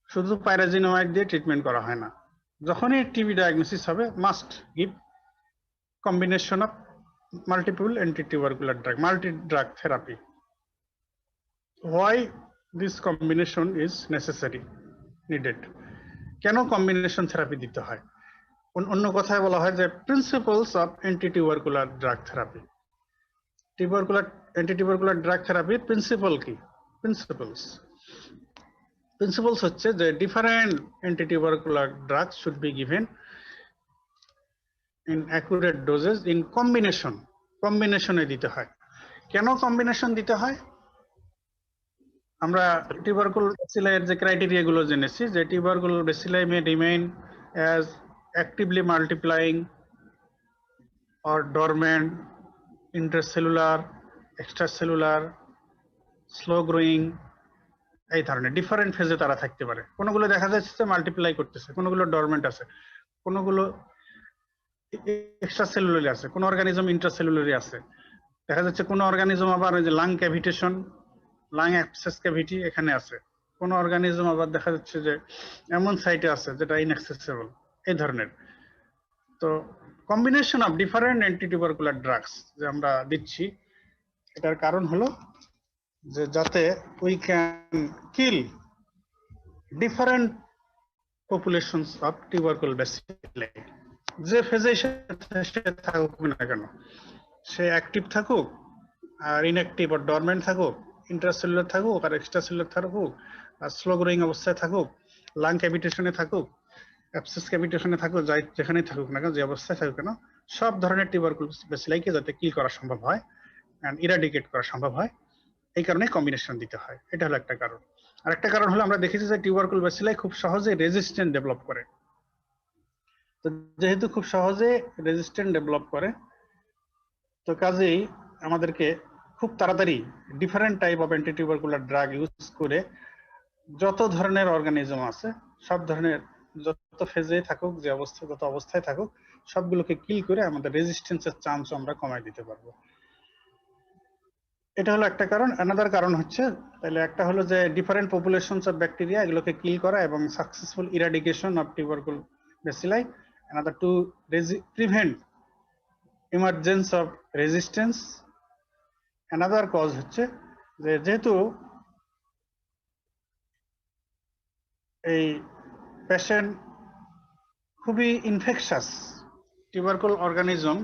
শুধু পাইরাজিনামাইড দিয়ে ট্রিটমেন্ট করা হয় না। যখনই টিবি ডায়াগনোসিস হবে must give combination of multiple anti-tubercular drug, multi-drug therapy. Why this combination is necessary, needed? কেন কম্বিনেশন থেরাপি দিতে হয়? অন্য কথায় বলা হয় যে principles of anti-tubercular drug therapy. Anti-tubercular drug থেরাপির প্রিন্সিপল কি? প্রিন্সিপলস হচ্ছে যে different antitubercular drugs should be given in accurate doses in combination. কম্বিনেশনে দিতে হয়। কেন কম্বিনেশন দিতে হয়? আমরা টিউবারকুল ব্যাসিলাইয়ের যে ক্রাইটেরিয়া গুলো জেনেছি, যে টিউবারকুল bacilli may remain as actively multiplying or dormant, intracellular, extracellular, slow growing, এই ধরনের ডিফারেন্ট ফেজে তারা থাকতে পারে। কোনগুলো দেখা যাচ্ছে মাল্টিপ্লাই করতেছে, কোনগুলো ডরমেন্ট আছে, কোনগুলো এক্সট্রাসেলুলারি আছে, কোন অর্গানিজম ইন্ট্রাসেলুলারি আছে। দেখা যাচ্ছে কোন অর্গানিজম আবার ওই যে lung cavitation, lung abscess cavity এখানে আছে, কোন অর্গানিজম আবার দেখা যাচ্ছে যে এমন সাইটে আছে যেটা ইনঅ্যাক্সেসিবল, এই ধরনের। তো combination of different antitubercular drugs যে আমরা দিচ্ছি, এটার কারণ হলো যে যাতে we can kill different populations of tubercle bacilli. যে ফেজে সে থাকুক না কেন, সে অ্যাক্টিভ থাকুক আর ইনঅ্যাক্টিভ আর ডরমেন্ট থাকুক, ইন্ট্রাসেলুলার থাকুক আর এক্সট্রাসেলুলার থাকুক, আর স্লো গ্রোয়িং অবস্থায় থাকুক, লাং ক্যাভিটেশনে থাকুক, অ্যাবসেস ক্যাভিটেশনে থাকুক, যাই যেখানেই থাকুক না কেন, যে অবস্থায় থাকুক কেন, সব ধরনের টিউবারকুলোসিস ব্যাসিলাইকে যাতে কিল করা সম্ভব হয় এন্ড ইরাডিকেট করা সম্ভব হয়, এই কারণে কম্বিনেশন দিতে হয়। এটা হলো একটা কারণ। আর একটা কারণ হলো আমরা দেখেছি যে টিউবারকুল ব্যাসিলাই খুব সহজে রেজিস্ট্যান্ট ডেভেলপ করে। তো যেহেতু খুব সহজে রেজিস্ট্যান্ট ডেভেলপ করে, তো কাজেই আমাদেরকে খুব তাড়াতাড়ি different type of antitubercular drug use করে যত ধরনের অর্গানিজম আছে, সব ধরনের যত ফেজে থাকুক, যে অবস্থায় যত অবস্থায় থাকুক, সবগুলোকে কিল করে আমাদের রেজিস্ট্যান্সের চান্স আমরা কমায় দিতে পারবো। এটা হলো একটা কারণ। অ্যানাদার কারণ হচ্ছে, তাহলে একটা হলো যে ডিফারেন্ট পপুলেশনস অফ ব্যাকটেরিয়া, এগুলোকে কিল করা এবং successful eradication of tubercle bacilli. Another to prevent emergence of resistance. Another cause হচ্ছে যে যেহেতু এই পেশেন্ট খুবই ইনফেকশাস, টিউবারকুল অর্গানিজম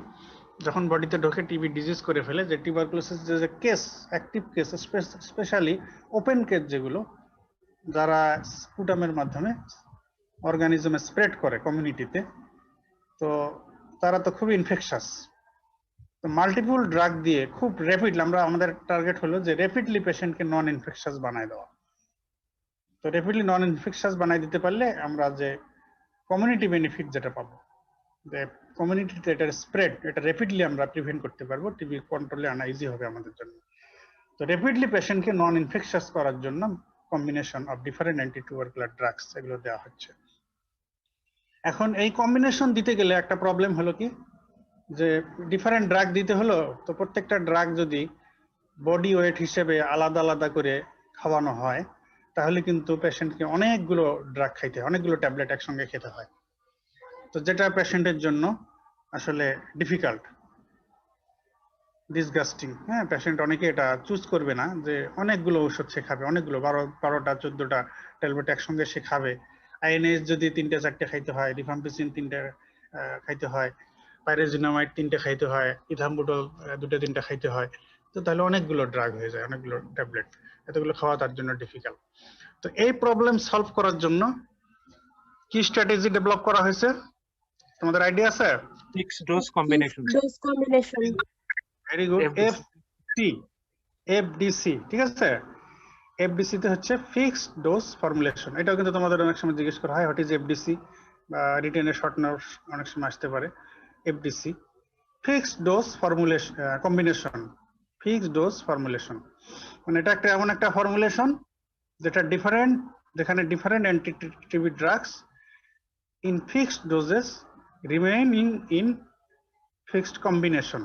যখন বডিতে ঢোকে টিবি ডিজিজ করে ফেলে, যে টিউবারকুলোসিস যে case, active case, specially open case যেগুলো, যারা স্পুটামের মাধ্যমে অর্গানিজমে স্প্রেড করে কমিউনিটিতে, তো তারা তো খুবই ইনফেকশাস। তো মাল্টিপল ড্রাগ দিয়ে খুব র্যাপিডলি, আমাদের টার্গেট হলো যে র্যাপিডলি পেশেন্টকে নন ইনফেকশাস বানায় দেওয়া। তো র্যাপিডলি নন ইনফেকশাস বানাই দিতে পারলে আমরা যে কমিউনিটি বেনিফিট যেটা পাবো, যে কমিউনিটিতে এটার স্প্রেড, এটা র্যাপিডলি আমরা প্রিভেন্ট করতে পারবো, টিবি কন্ট্রোলে আনা ইজি হবে আমাদের জন্য। তো র্যাপিডলি পেশেন্টকে নন ইনফেকশাস করার জন্য combination of different antitubercular drugs এগুলো দেওয়া হচ্ছে। এখন এই কম্বিনেশন দিতে গেলে একটা প্রবলেম হলো কি, যে ডিফারেন্ট ড্রাগ দিতে হলো, তো প্রত্যেকটা ড্রাগ যদি বডি ওয়েট হিসেবে আলাদা আলাদা করে খাওয়ানো হয়, তাহলে কিন্তু পেশেন্টকে অনেকগুলো ড্রাগ খাইতে হয়, অনেকগুলো ট্যাবলেট একসঙ্গে খেতে হয়। তো যেটা পেশেন্টের জন্য আসলে ডিফিকাল্ট, ডিসগাস্টিং। হ্যাঁ, পেশেন্ট অনেকে এটা চুজ করবে না যে অনেকগুলো ওষুধ সে খাবে, অনেকগুলো 12টা 14টা ট্যাবলেট একসঙ্গে সে খাবে। আইএনএস যদি 3টে 4টে খাইতে হয়, রিফাম্পিসিন 3টে খাইতে হয়, পাইরাজিনামাইড 3টে খাইতে হয়, ইথাম্বুটল 2টে 3টে খাইতে হয়, তো তাহলে অনেকগুলো ড্রাগ হয়ে যায়, অনেকগুলো ট্যাবলেট, এতগুলো খাওয়া তার জন্য ডিফিকাল্ট। তো এই প্রবলেম সলভ করার জন্য কি স্ট্র্যাটেজি ডেভেলপ করা হয়েছে, তোমাদের আইডিয়া আছে? Fixed dose combination. Dose combination. Very good. FDC FDC, ঠিক আছে। এফডিসি তে হচ্ছে ফিক্সড ডোজ ফর্মুলেশন। এটাও কিন্তু তোমাদের অনেক সময় জিজ্ঞেস করা হয়, হোয়াট ইজ এফডিসি, বা রিটেনের শর্ট নোটস অনেক সময় আসতে পারে। FDC fixed dose formulation combination, fixed dose formulation, মানে এটা একটা এমন একটা ফর্মুলেশন যেটা ডিফারেন্ট, যেখানে different anti TB drugs in fixed doses remaining in fixed combination.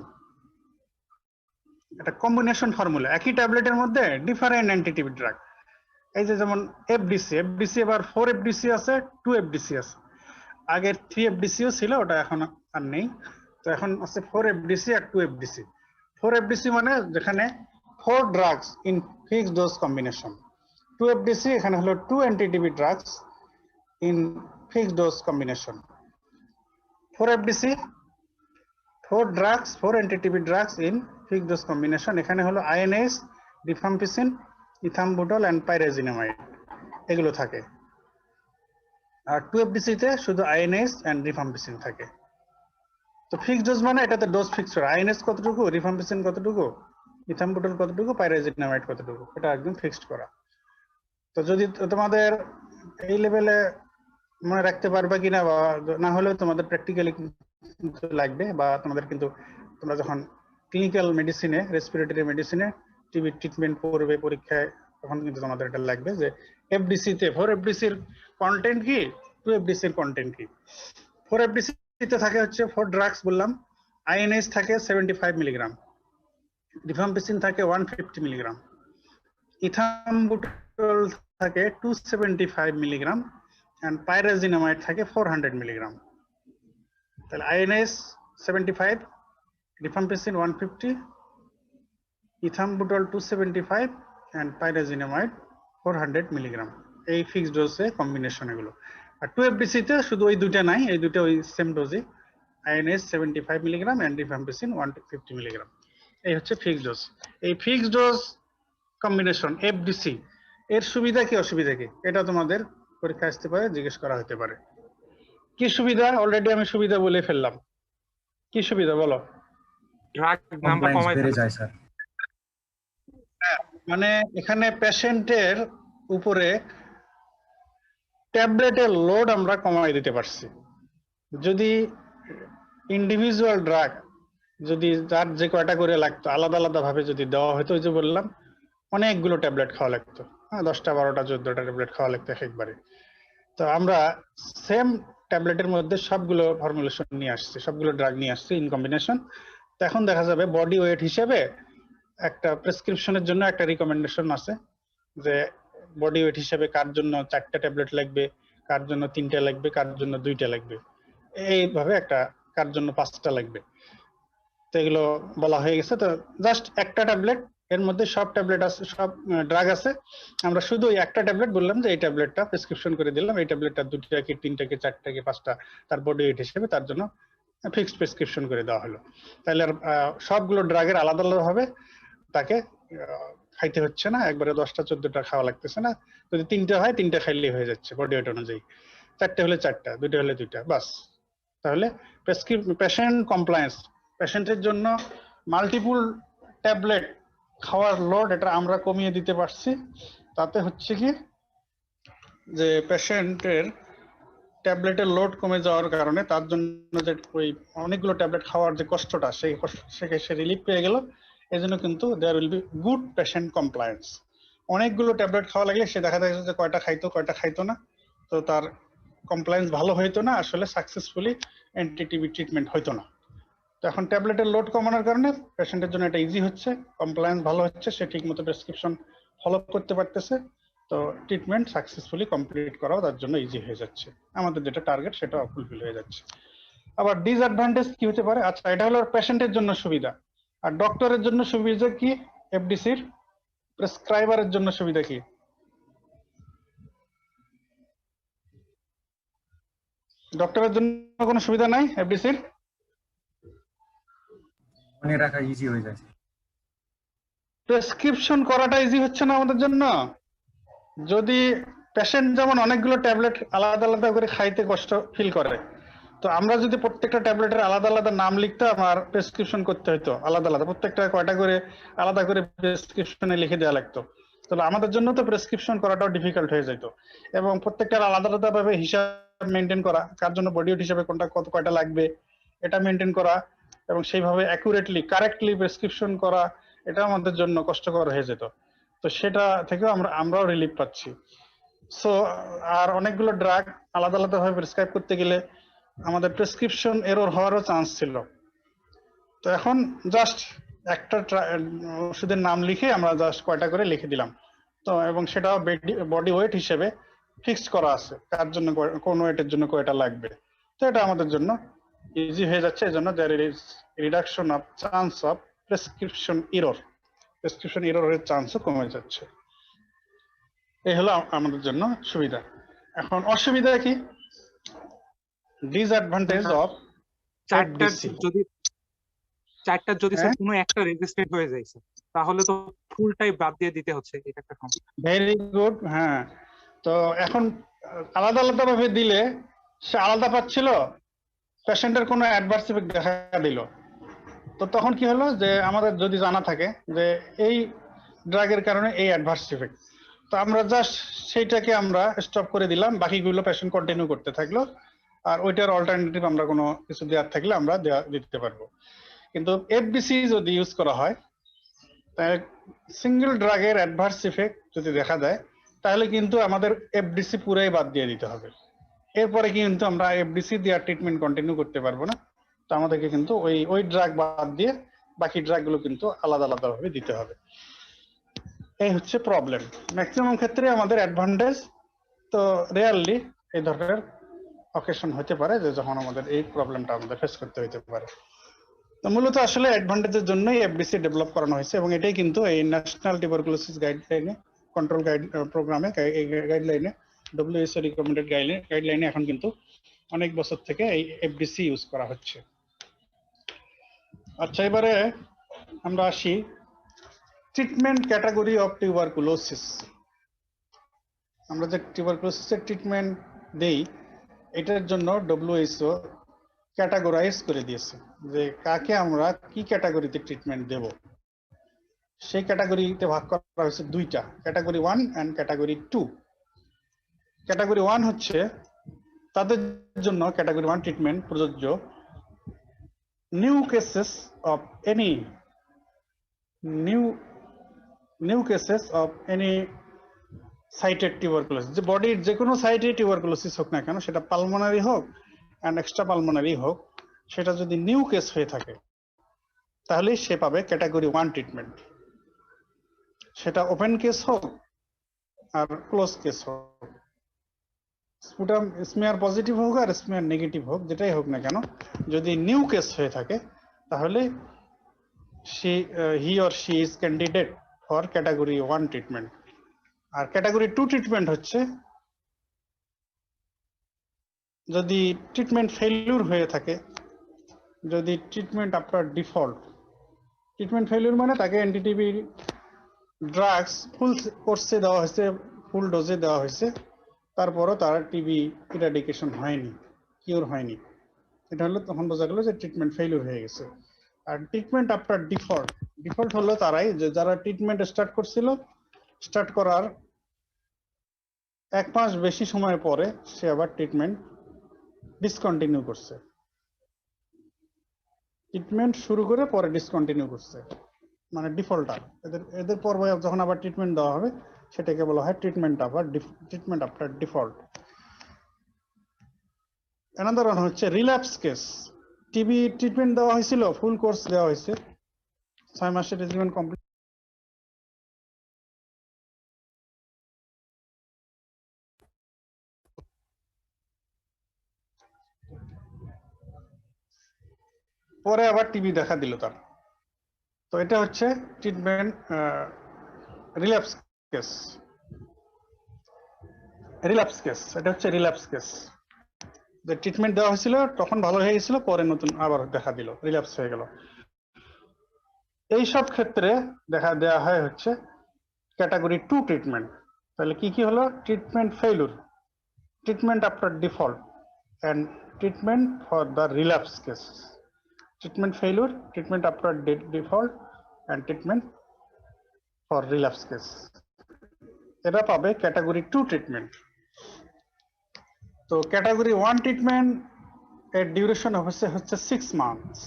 একটা কম্বিনেশন ফর্মুলা, একই ট্যাবলেটের মধ্যে ডিফারেন্ট অ্যান্টিটিবি ড্রাগ। এই যে যেমন এফডিসি, এফডিসি এবার 4 এফডিসি আছে, 2 এফডিসি আছে। আগের 3 এফডিসিও ছিল, ওটা এখন আর নেই। তো এখন আছে 4 এফডিসি আর 2 এফডিসি। 4 এফডিসি মানে যেখানে 4 drugs in fixed dose combination. 2 FDC এখানে হলো 2 anti TB drugs in fixed dose combination. 4 FDC 4 drugs, 4 anti TB drugs in fixed dose combination. এখানে হলো INH, rifampicin, ethambutol and pyrazinamide, এগুলো থাকে। আর 2 এফডিসি তে শুধু আইএনএস এন্ড রিফাম্পিসিন থাকে। তো ফিক্সড ডোজ মানে এটাতে ডোজ ফিক্স করা, আইএনএস কতটুকু, রিফাম্পিসিন কতটুকু, ইথাম্বুটল কতটুকু, পাইরাজিনামাইড কতটুকু, এটা একদম ফিক্সড করা। তো যদি তোমাদের এই লেভেলে মনে রাখতে পারবে কিনা, বা না হলেও তোমাদের প্র্যাকটিক্যালি কিন্তু লাগবে, বা তোমাদের কিন্তু তোমরা যখন ক্লিনিক্যাল মেডিসিনে, রেসপিরেটরি মেডিসিনে টিবি ট্রিটমেন্ট করবে পরীক্ষায়, তখন কিন্তু তোমাদের এটা লাগবে যে এফডিসি তে 4 এফডিসির কন্টেন্ট কি, 2 এফডিসির কন্টেন্ট কি। 4 এফডিসি তে থাকে হচ্ছে 4 ড্রাগস বললাম, আইএনএস থাকে 75 মিলিগ্রাম, রিফাম্পিসিন থাকে 150 মিলিগ্রাম, ইথাম্বুটল থাকে 275 মিলিগ্রাম, and pyrazinamide থাকে 400 মিলিগ্রাম। তাহলে INS 75, rifampicin 150, ইথাম্বুটল 275 and pyrazinamide 400 milligram, এই ফিক্সড ডোজে কম্বিনেশন এগুলো। আর 2 এফডিসি তে শুধু ওই দুটো নাই, এই দুটো ওই সেম ডোজে, INH 75 milligram and rifampicin 150 milligram, এই হচ্ছে ফিক্সড ডোজ। এই ফিক্সড ডোজ কম্বিনেশন এফডিসি এর সুবিধা কি অসুবিধা কি, এটা তোমাদের পরীক্ষা আসতে পারে, জিজ্ঞেস করা হতে পারে। কি সুবিধা? অলরেডি আমি সুবিধা বলে ফেললাম। কি সুবিধা বলো? ড্রাগ নাম্বার কমাই বেড়ে যায় স্যার। মানে এখানে পেশেন্টের উপরে ট্যাবলেটের লোড আমরা কমাই দিতে পারছি। যদি ইন্ডিভিজুয়াল ড্রাগ যদি যার যে কয়টা করে লাগতো আলাদা আলাদা ভাবে যদি দেওয়া হতো, ওই যে বললাম অনেকগুলো ট্যাবলেট খাওয়া লাগতো, হ্যাঁ 10টা 12টা 14টা ট্যাবলেট খাওয়া লাগতো একবারে। তো আমরা সেম ট্যাবলেটের মধ্যে সবগুলো ফর্মুলেশন নিয়ে আসছি, সবগুলো ড্রাগ নিয়ে আসছি ইন কম্বিনেশন। তো এখন দেখা যাবে বডি ওয়েট হিসেবে একটা প্রেসক্রিপশনের জন্য একটা রিকমেন্ডেশন আছে যে বডি ওয়েট হিসেবে কার জন্য 4টা ট্যাবলেট লাগবে, কার জন্য 3টা লাগবে, কার জন্য 2টা লাগবে, এইভাবে একটা কার জন্য 5টা লাগবে। তো এগুলো বলা হয়ে গেছে। তো জাস্ট একটা ট্যাবলেট, এর মধ্যে সব ট্যাবলেট আছে, সব ড্রাগ আছে, আমরা শুধু ওই একটা ট্যাবলেট বললাম যে এই ট্যাবলেটটা প্রেসক্রিপশন করে দিলাম, এই ট্যাবলেটটা 2টা কি 3টা কি 4টা কি 5টা তার বডি ওয়েট হিসেবে তার জন্য ফিক্সড প্রেসক্রিপশন করে দেওয়া হলো। তাহলে সবগুলো ড্রাগের আলাদা আলাদা ভাবে তাকে খাইতে হচ্ছে না, একবারে 10টা 14টা খাওয়া লাগতেছে না। যদি 3টা হয় 3টা খাইলেই হয়ে যাচ্ছে বডি ওয়েট অনুযায়ী, 4টে হলে 4টা, 2টা হলে 2টা, বাস। তাহলে পেশেন্ট কমপ্লায়েন্স, পেশেন্টের জন্য মাল্টিপল ট্যাবলেট খাওয়ার লোড এটা আমরা কমিয়ে দিতে পারছি। তাতে হচ্ছে কি যে পেশেন্টের ট্যাবলেটের লোড কমে যাওয়ার কারণে তার জন্য যে ওই অনেকগুলো ট্যাবলেট খাওয়ার যে কষ্টটা, সেই সে রিলিফ পেয়ে গেল। এই জন্য কিন্তু there will be good patient compliance. অনেকগুলো ট্যাবলেট খাওয়া লাগলে সে দেখা যাচ্ছে যে কয়টা খাইতো কয়টা খাইতো না, তো তার কমপ্লায়েন্স ভালো হইতো না, আসলে সাকসেসফুলি অ্যান্টিটিবি ট্রিটমেন্ট হইতো না। তো এখন ট্যাবলেটের লোড কমানোর কারণে পেশেন্টের জন্য এটা ইজি হচ্ছে, কমপ্লায়েন্স ভালো হচ্ছে, সে ঠিক মতো প্রেসক্রিপশন ফলো করতে পারতেছে, তো ট্রিটমেন্ট সাকসেসফুলি কমপ্লিট করাও তার জন্য ইজি হয়ে যাচ্ছে। আমাদের যেটা টার্গেট সেটা ফুলফিল হয়ে যাচ্ছে। আবার ডিসঅ্যাডভান্টেজ কি হতে পারে? আচ্ছা, এটা হলো পেশেন্টের জন্য সুবিধা, আর ডক্টরের জন্য সুবিধা কি? এফডিসির প্রেসক্রাইবারের জন্য সুবিধা কি? ডক্টরের জন্য কোনো সুবিধা নাই এফডিসির? মনে রাখা ইজি হয়ে যায়। প্রেসক্রিপশন করাটা ইজি হচ্ছে না আমাদের জন্য। যদি পেশেন্ট যেমন অনেকগুলো ট্যাবলেট আলাদা আলাদা করে খাইতে কষ্ট ফিল করে, তো আমরা যদি প্রত্যেকটা ট্যাবলেটের আলাদা আলাদা নাম লিখতাম আর প্রেসক্রিপশন করতে হতো আলাদা আলাদা, প্রত্যেকটা কয়টা করে আলাদা করে প্রেসক্রিপশনে লিখে দেওয়া লাগতো, তাহলে আমাদের জন্য তো প্রেসক্রিপশন করাটাও ডিফিকাল্ট হয়ে যেত। এবং প্রত্যেকটার আলাদা আলাদা ভাবে হিসাব মেনটেন করা, কার জন্য বডি ওয়েট হিসাবে কোনটা কত কয়টা লাগবে এটা মেনটেন করা, এবং সেইভাবে অ্যাকুরেটলি কারেক্টলি প্রেসক্রিপশন করা, এটা আমাদের জন্য কষ্টকর হয়ে যেত। তো সেটা থেকেও আমরাও রিলিফ পাচ্ছি। সো আর অনেকগুলো ড্রাগ আলাদা আলাদা ভাবে প্রেসক্রাইব করতে গেলে আমাদের প্রেসক্রিপশন এরর হওয়ারও চান্স ছিল। তো এখন জাস্ট একটা ওষুধের নাম লিখে আমরা জাস্ট কয়টা করে লিখে দিলাম, তো এবং সেটাও বডি ওয়েট হিসেবে ফিক্সড করা আছে, কার জন্য কোন ওয়েটের জন্য কয়টা লাগবে। তো এটা আমাদের জন্য ইজি হয়ে যাচ্ছে। এই জন্য there is reduction of chance of prescription error, prescription এররের চান্সও কমে যাচ্ছে। এই হলো আমাদের জন্য সুবিধা। এখন অসুবিধা কি? ডিসঅ্যাডভান্টেজ অফ চারটার যদি স্যার কোনো একটা রেজিস্ট্রেট হয়ে যায় স্যার, তাহলে তো ফুলটাই বাদ দিয়ে দিতে হচ্ছে, এটা একটা সমস্যা। Very good. হ্যাঁ, তো এখন আলাদা আলাদা ভাবে দিলে সে আলাদা পাচ্ছিল, পেশেন্টের কোনো অ্যাডভার্স ইফেক্ট দেখা দিল, তো তখন কি হলো যে আমাদের যদি জানা থাকে যে এই ড্রাগের কারণে এই অ্যাডভার্স ইফেক্ট, তো আমরা জাস্ট সেইটাকে আমরা স্টপ করে দিলাম, বাকিগুলো পেশেন্ট কন্টিনিউ করতে থাকলো, আর ওইটার অল্টারনেটিভ আমরা কোনো কিছু দেওয়ার থাকলে আমরা দিতে পারবো। কিন্তু এফডিসি যদি ইউজ করা হয়, তাহলে সিঙ্গেল ড্রাগের অ্যাডভার্স ইফেক্ট যদি দেখা দেয়, তাহলে কিন্তু আমাদের এফডিসি পুরাই বাদ দিয়ে দিতে হবে। এরপরে কিন্তু আমরা এফডিসি দিয়ে ট্রিটমেন্ট কন্টিনিউ করতে পারবো না। তো আমাদেরকে কিন্তু ওই ড্রাগ বাদ দিয়ে বাকি ড্রাগগুলো কিন্তু আলাদা আলাদা ভাবে দিতে হবে। এই হচ্ছে প্রবলেম। ম্যাক্সিমাম ক্ষেত্রে আমাদের অ্যাডভান্টেজ, তো রেয়ারলি এই ধরনের অকেশন হতে পারে যে যখন আমাদের এই প্রবলেমটা আমাদের ফেস করতে হতে পারে। তো মূলত আসলে অ্যাডভান্টেজের জন্যই এফডিসি ডেভেলপ করানো হয়েছে, এবং এটাই কিন্তু এই ন্যাশনাল টিউবারকুলোসিস গাইডলাইনে, কন্ট্রোল প্রোগ্রামে, গাইডলাইনে, WHO রিকমেন্ডেড গাইডলাইনে এখন কিন্তু অনেক বছর থেকে এই এফডিসি ইউজ করা হচ্ছে। আচ্ছা, এবারে আমরা আসি ট্রিটমেন্ট ক্যাটাগরি অফ টিউবারকুলোসিস। আমরা যে টিউবারকুলোসিসের ট্রিটমেন্ট দেই এটার জন্য WHO ক্যাটাগরাইজ করে দিয়েছে যে কাকে আমরা কি ক্যাটাগরিতে ট্রিটমেন্ট দেব। সেই ক্যাটাগরিতে ভাগ করা হয়েছে দুইটা, ক্যাটাগরি 1 এন্ড ক্যাটাগরি 2। ক্যাটাগরি 1 হচ্ছে তাদের জন্য ক্যাটাগরি 1 ট্রিটমেন্ট প্রযোজ্য new cases of any new cases of any sited tuberculosis, যে বডির যে কোনো সাইটে টিউবারকুলোসিস হোক না কেন, সেটা পালমোনারি হোক এন্ড এক্সট্রা পালমোনারি হোক, সেটা যদি নিউ কেস হয়ে থাকে তাহলে সে পাবে ক্যাটাগরি 1 ট্রিটমেন্ট। সেটা ওপেন কেস হোক আর ক্লোজ কেস হোক, স্পুটাম স্মিয়ার পজিটিভ হোক আর স্মিয়ার নেগেটিভ হোক, যেটাই হোক না কেন, যদি নিউ কেস হয়ে থাকে তাহলে he or she is candidate for category 1 treatment. আর ক্যাটাগরি 2 ট্রিটমেন্ট হচ্ছে যদি ট্রিটমেন্ট ফেলিউর হয়ে থাকে, যদি treatment after default, treatment failure মানে তাকে এনটিটিভি ড্রাগস ফুল কোর্সে দেওয়া হয়েছে, ফুল ডোজে দেওয়া হয়েছে, তারপরও তার টিবি ইরাডিকেশন হয়নি, কিওর হয়নি, এটা হলো তখন বোঝা গেল যে ট্রিটমেন্ট ফেলিউর হয়ে গেছে। আর ট্রিটমেন্ট আফটার ডিফল্ট, ডিফল্ট হলো তারাই যে যারা ট্রিটমেন্ট স্টার্ট করছিল, স্টার্ট করার 1 মাস বেশি সময় পরে সে আবার ট্রিটমেন্ট ডিসকন্টিনিউ করছে, ট্রিটমেন্ট শুরু করে পরে ডিসকন্টিনিউ করছে, মানে ডিফল্টার। এদের পর্বে যখন আবার ট্রিটমেন্ট দেওয়া হবে সেটাকে বলা হয় treatment after default. Another one হচ্ছে রিল্যাপস কেস। টিবি ট্রিটমেন্ট দেওয়া হয়েছিল, ফুল কোর্স দেওয়া হয়েছে, 6 মাসের ট্রিটমেন্ট কমপ্লিট, পরে আবার টিবি দেখা দিল তার, তো এটা হচ্ছে ট্রিটমেন্ট রিল্যাপস কেস। এটা হচ্ছে রিল্যাপস কেস, যে ট্রিটমেন্ট দেওয়া হয়েছিল তখন ভালো হয়ে গেছিল, পরে নতুন আবার দেখা দিল, রিল্যাপস হয়ে গেল। এই সব ক্ষেত্রে দেখা দেওয়া হয় হচ্ছে ক্যাটাগরি 2 ট্রিটমেন্ট। তাহলে কি কি হলো? Treatment failure, treatment after default and treatment for the relapse case. Treatment failure, treatment after default and treatment for relapse case, এটা পাবে ক্যাটাগরি 2 ট্রিটমেন্ট। তো ক্যাটাগরি 1 ট্রিটমেন্ট এর ডিউরেশন হচ্ছে 6 মান্থস।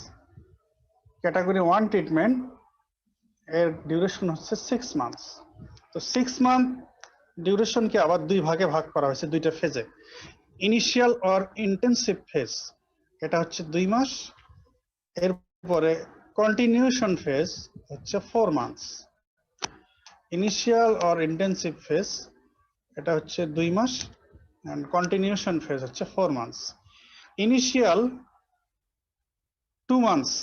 ক্যাটাগরি 1 ট্রিটমেন্ট এর ডিউরেশন হচ্ছে 6 মান্থস। তো 6 month ডিউরেশনকে আবার দুই ভাগে ভাগ করা হয়েছে, দুইটা ফেজে। ইনিশিয়াল অর ইন্টেনসিভ ফেজ, এটা হচ্ছে 2 মাস, এরপরে কন্টিনিউশন ফেজ হচ্ছে 4 months. Initial or intensive phase এটা হচ্ছে 2 মাস and continuation phase হচ্ছে 4 months. Initial 2 months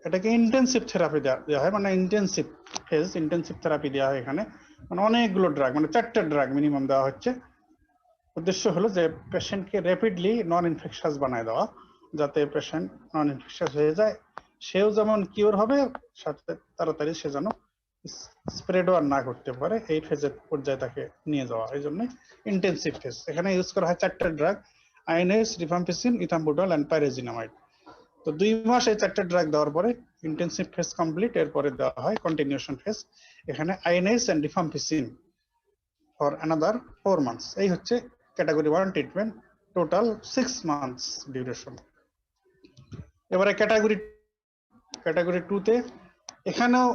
এটাকে ইন্টেনসিভ থেরাপি দেওয়া হয়, মানে ইন্টেনসিভ ফেজ, ইন্টেনসিভ থেরাপি দেওয়া হয় এখানে, মানে অনেকগুলো ড্রাগ, মানে 4টা ড্রাগ মিনিমাম দেওয়া হচ্ছে। উদ্দেশ্য হলো যে পেশেন্টকে র্যাপিডলি নন ইনফেকশাস বানায় দেওয়া, যাতে পেশেন্ট নন ইনফেকশাস হয়ে যায়, সেও যেমন কিওর হবে, সাথে তাড়াতাড়ি সে যেন স্প্রেডও আর না করতে পারে, এই ফেজের পর্যায়ে তাকে নিয়ে যাওয়া। এই জন্য ইন্টেনসিভ ফেজ। এখানে ইউজ করা হয় 4টা drug, INH, rifampicin, ethambutol and পাইরেজিনামাইড। তো 2 মাস এই 4টা ড্রাগ দেওয়ার পরে ইন্টেনসিভ ফেজ কমপ্লিট, এরপরে দেওয়া হয় কন্টিনিউশন ফেজ। এখানে INS and rifampicin for another 4 months. এই হচ্ছে category 1 treatment, total 6 months duration. এবারে ক্যাটাগরি 2 তে, এখানেও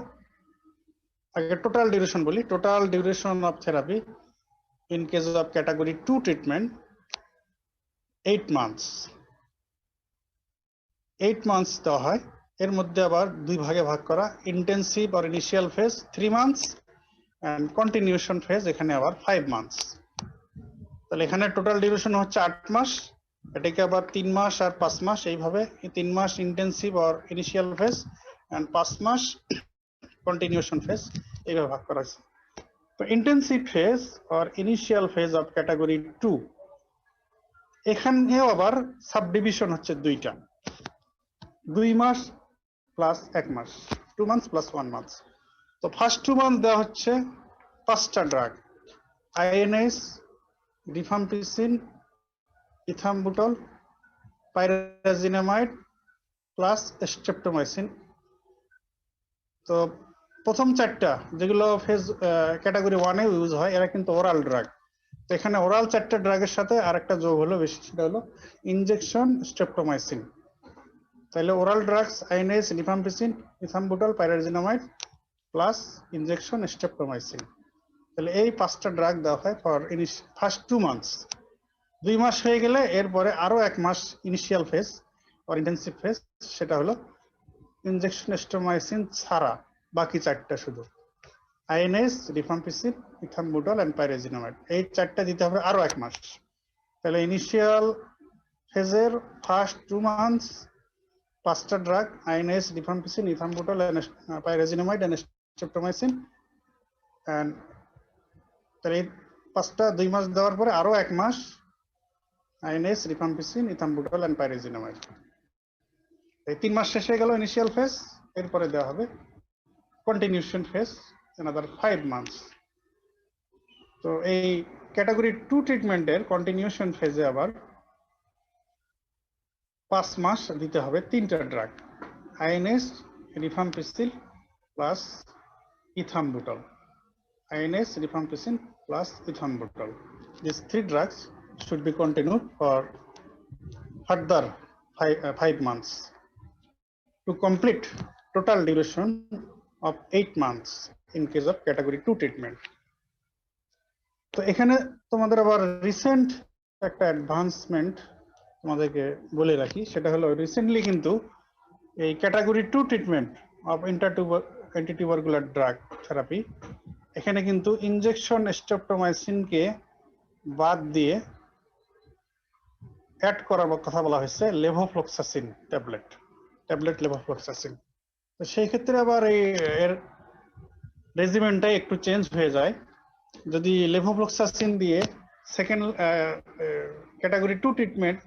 আগে টোটাল ডিউরেশন বলি। Total duration of therapy in case of category 2 treatment 8 months. 8 months দেওয়া হয়, এর মধ্যে আবার দুই ভাগে ভাগ করা, intensive or initial phase 3 months and continuation phase এখানে আবার 5 মান্থস। তাহলে এখানে টোটাল ডিউরেশন হচ্ছে 8 মাস, এটাকে আবার 3 মাস আর 5 মাস, এইভাবে 3 মাস intensive or initial phase and 5 মাস কন্টিনিউশন ফেজ, এইভাবে ভাগ করা হয়েছে। তো intensive phase or initial phase of category 2, এখানেও আবার সাবডিভিশন হচ্ছে দুইটা, 2 মাস প্লাস 1 মাস। 2 months plus 1 month. তো ফার্স্ট 2 মান্থ দেওয়া হচ্ছে 5টা drug, INH, rifampicin, ethambutol, pyrazinamide plus streptomycin. তো প্রথম 4টা যেগুলো ফেজ ক্যাটাগরি 1 এ ইউজ হয় এরা কিন্তু ওরাল ড্রাগ। তো এখানে ওরাল 4টা ড্রাগের সাথে আরেকটা যোগ হলো বেশি, সেটা হলো ইনজেকশন স্ট্রেপ্টোমাইসিন। তাহলে oral drugs INH, rifampicin, ethambutol, pyrazinamide plus injection streptomycin. তাহলে এই 5টা ড্রাগ দেওয়া হয় ফর ফার্স্ট 2 মান্থস। 2 মাস হয়ে গেলে এরপরে আরো 1 মাস initial phase or intensive phase, সেটা হলো ইনজেকশন স্ট্রেপ্টোমাইসিন ছাড়া বাকি 4টা শুধু INH, rifampicin, ethambutol and pyrazinamide, এই 4টা দিতে হবে আরো 1 মাস। তাহলে ইনিশিয়াল ফেজের ফার্স্ট 2 মান্থস 5টা drug INH, rifampicin, ethambutol and pyrazinamide and streptomycin. And তাহলে 5টা 2 মাস দেওয়ার পরে আরো 1 মাস INH, rifampicin, ethambutol and pyrazinamide. এই 3 মাস শেষ হয়ে গেল ইনিশিয়াল ফেজ। এরপরে দেওয়া হবে কন্টিনিউশন ফেজ another 5 months। তো এই ক্যাটাগরি 2 ট্রিটমেন্টের কন্টিনিউশন ফেজে আবার 5 মাস দিতে হবে 3টা drug, INH, rifampicin plus ethambutol, INH, rifampicin plus ethambutol. These 3 drugs should be continued for further 5 months to complete total duration of 8 months in case of category 2 treatment. তো এখানে তোমাদের আবার রিসেন্ট একটা অ্যাডভান্সমেন্ট তোমাদেরকে বলে রাখি, সেটা হলো রিসেন্টলি কিন্তু এই category 2 treatment of antitubercular drug therapy, এখানে কিন্তু ইনজেকশন স্ট্রেপ্টোমাইসিনকে বাদ দিয়ে অ্যাড করার কথা বলা হয়েছে লেভোফ্লক্সাসিন ট্যাবলেট লেভোফ্লক্সাসিন। তো সেই ক্ষেত্রে আবার এর রেজিমেন্টটা একটু চেঞ্জ হয়ে যায়। যদি লেভোফ্লক্সাসিন দিয়ে সেকেন্ড ক্যাটাগরি 2 ট্রিটমেন্ট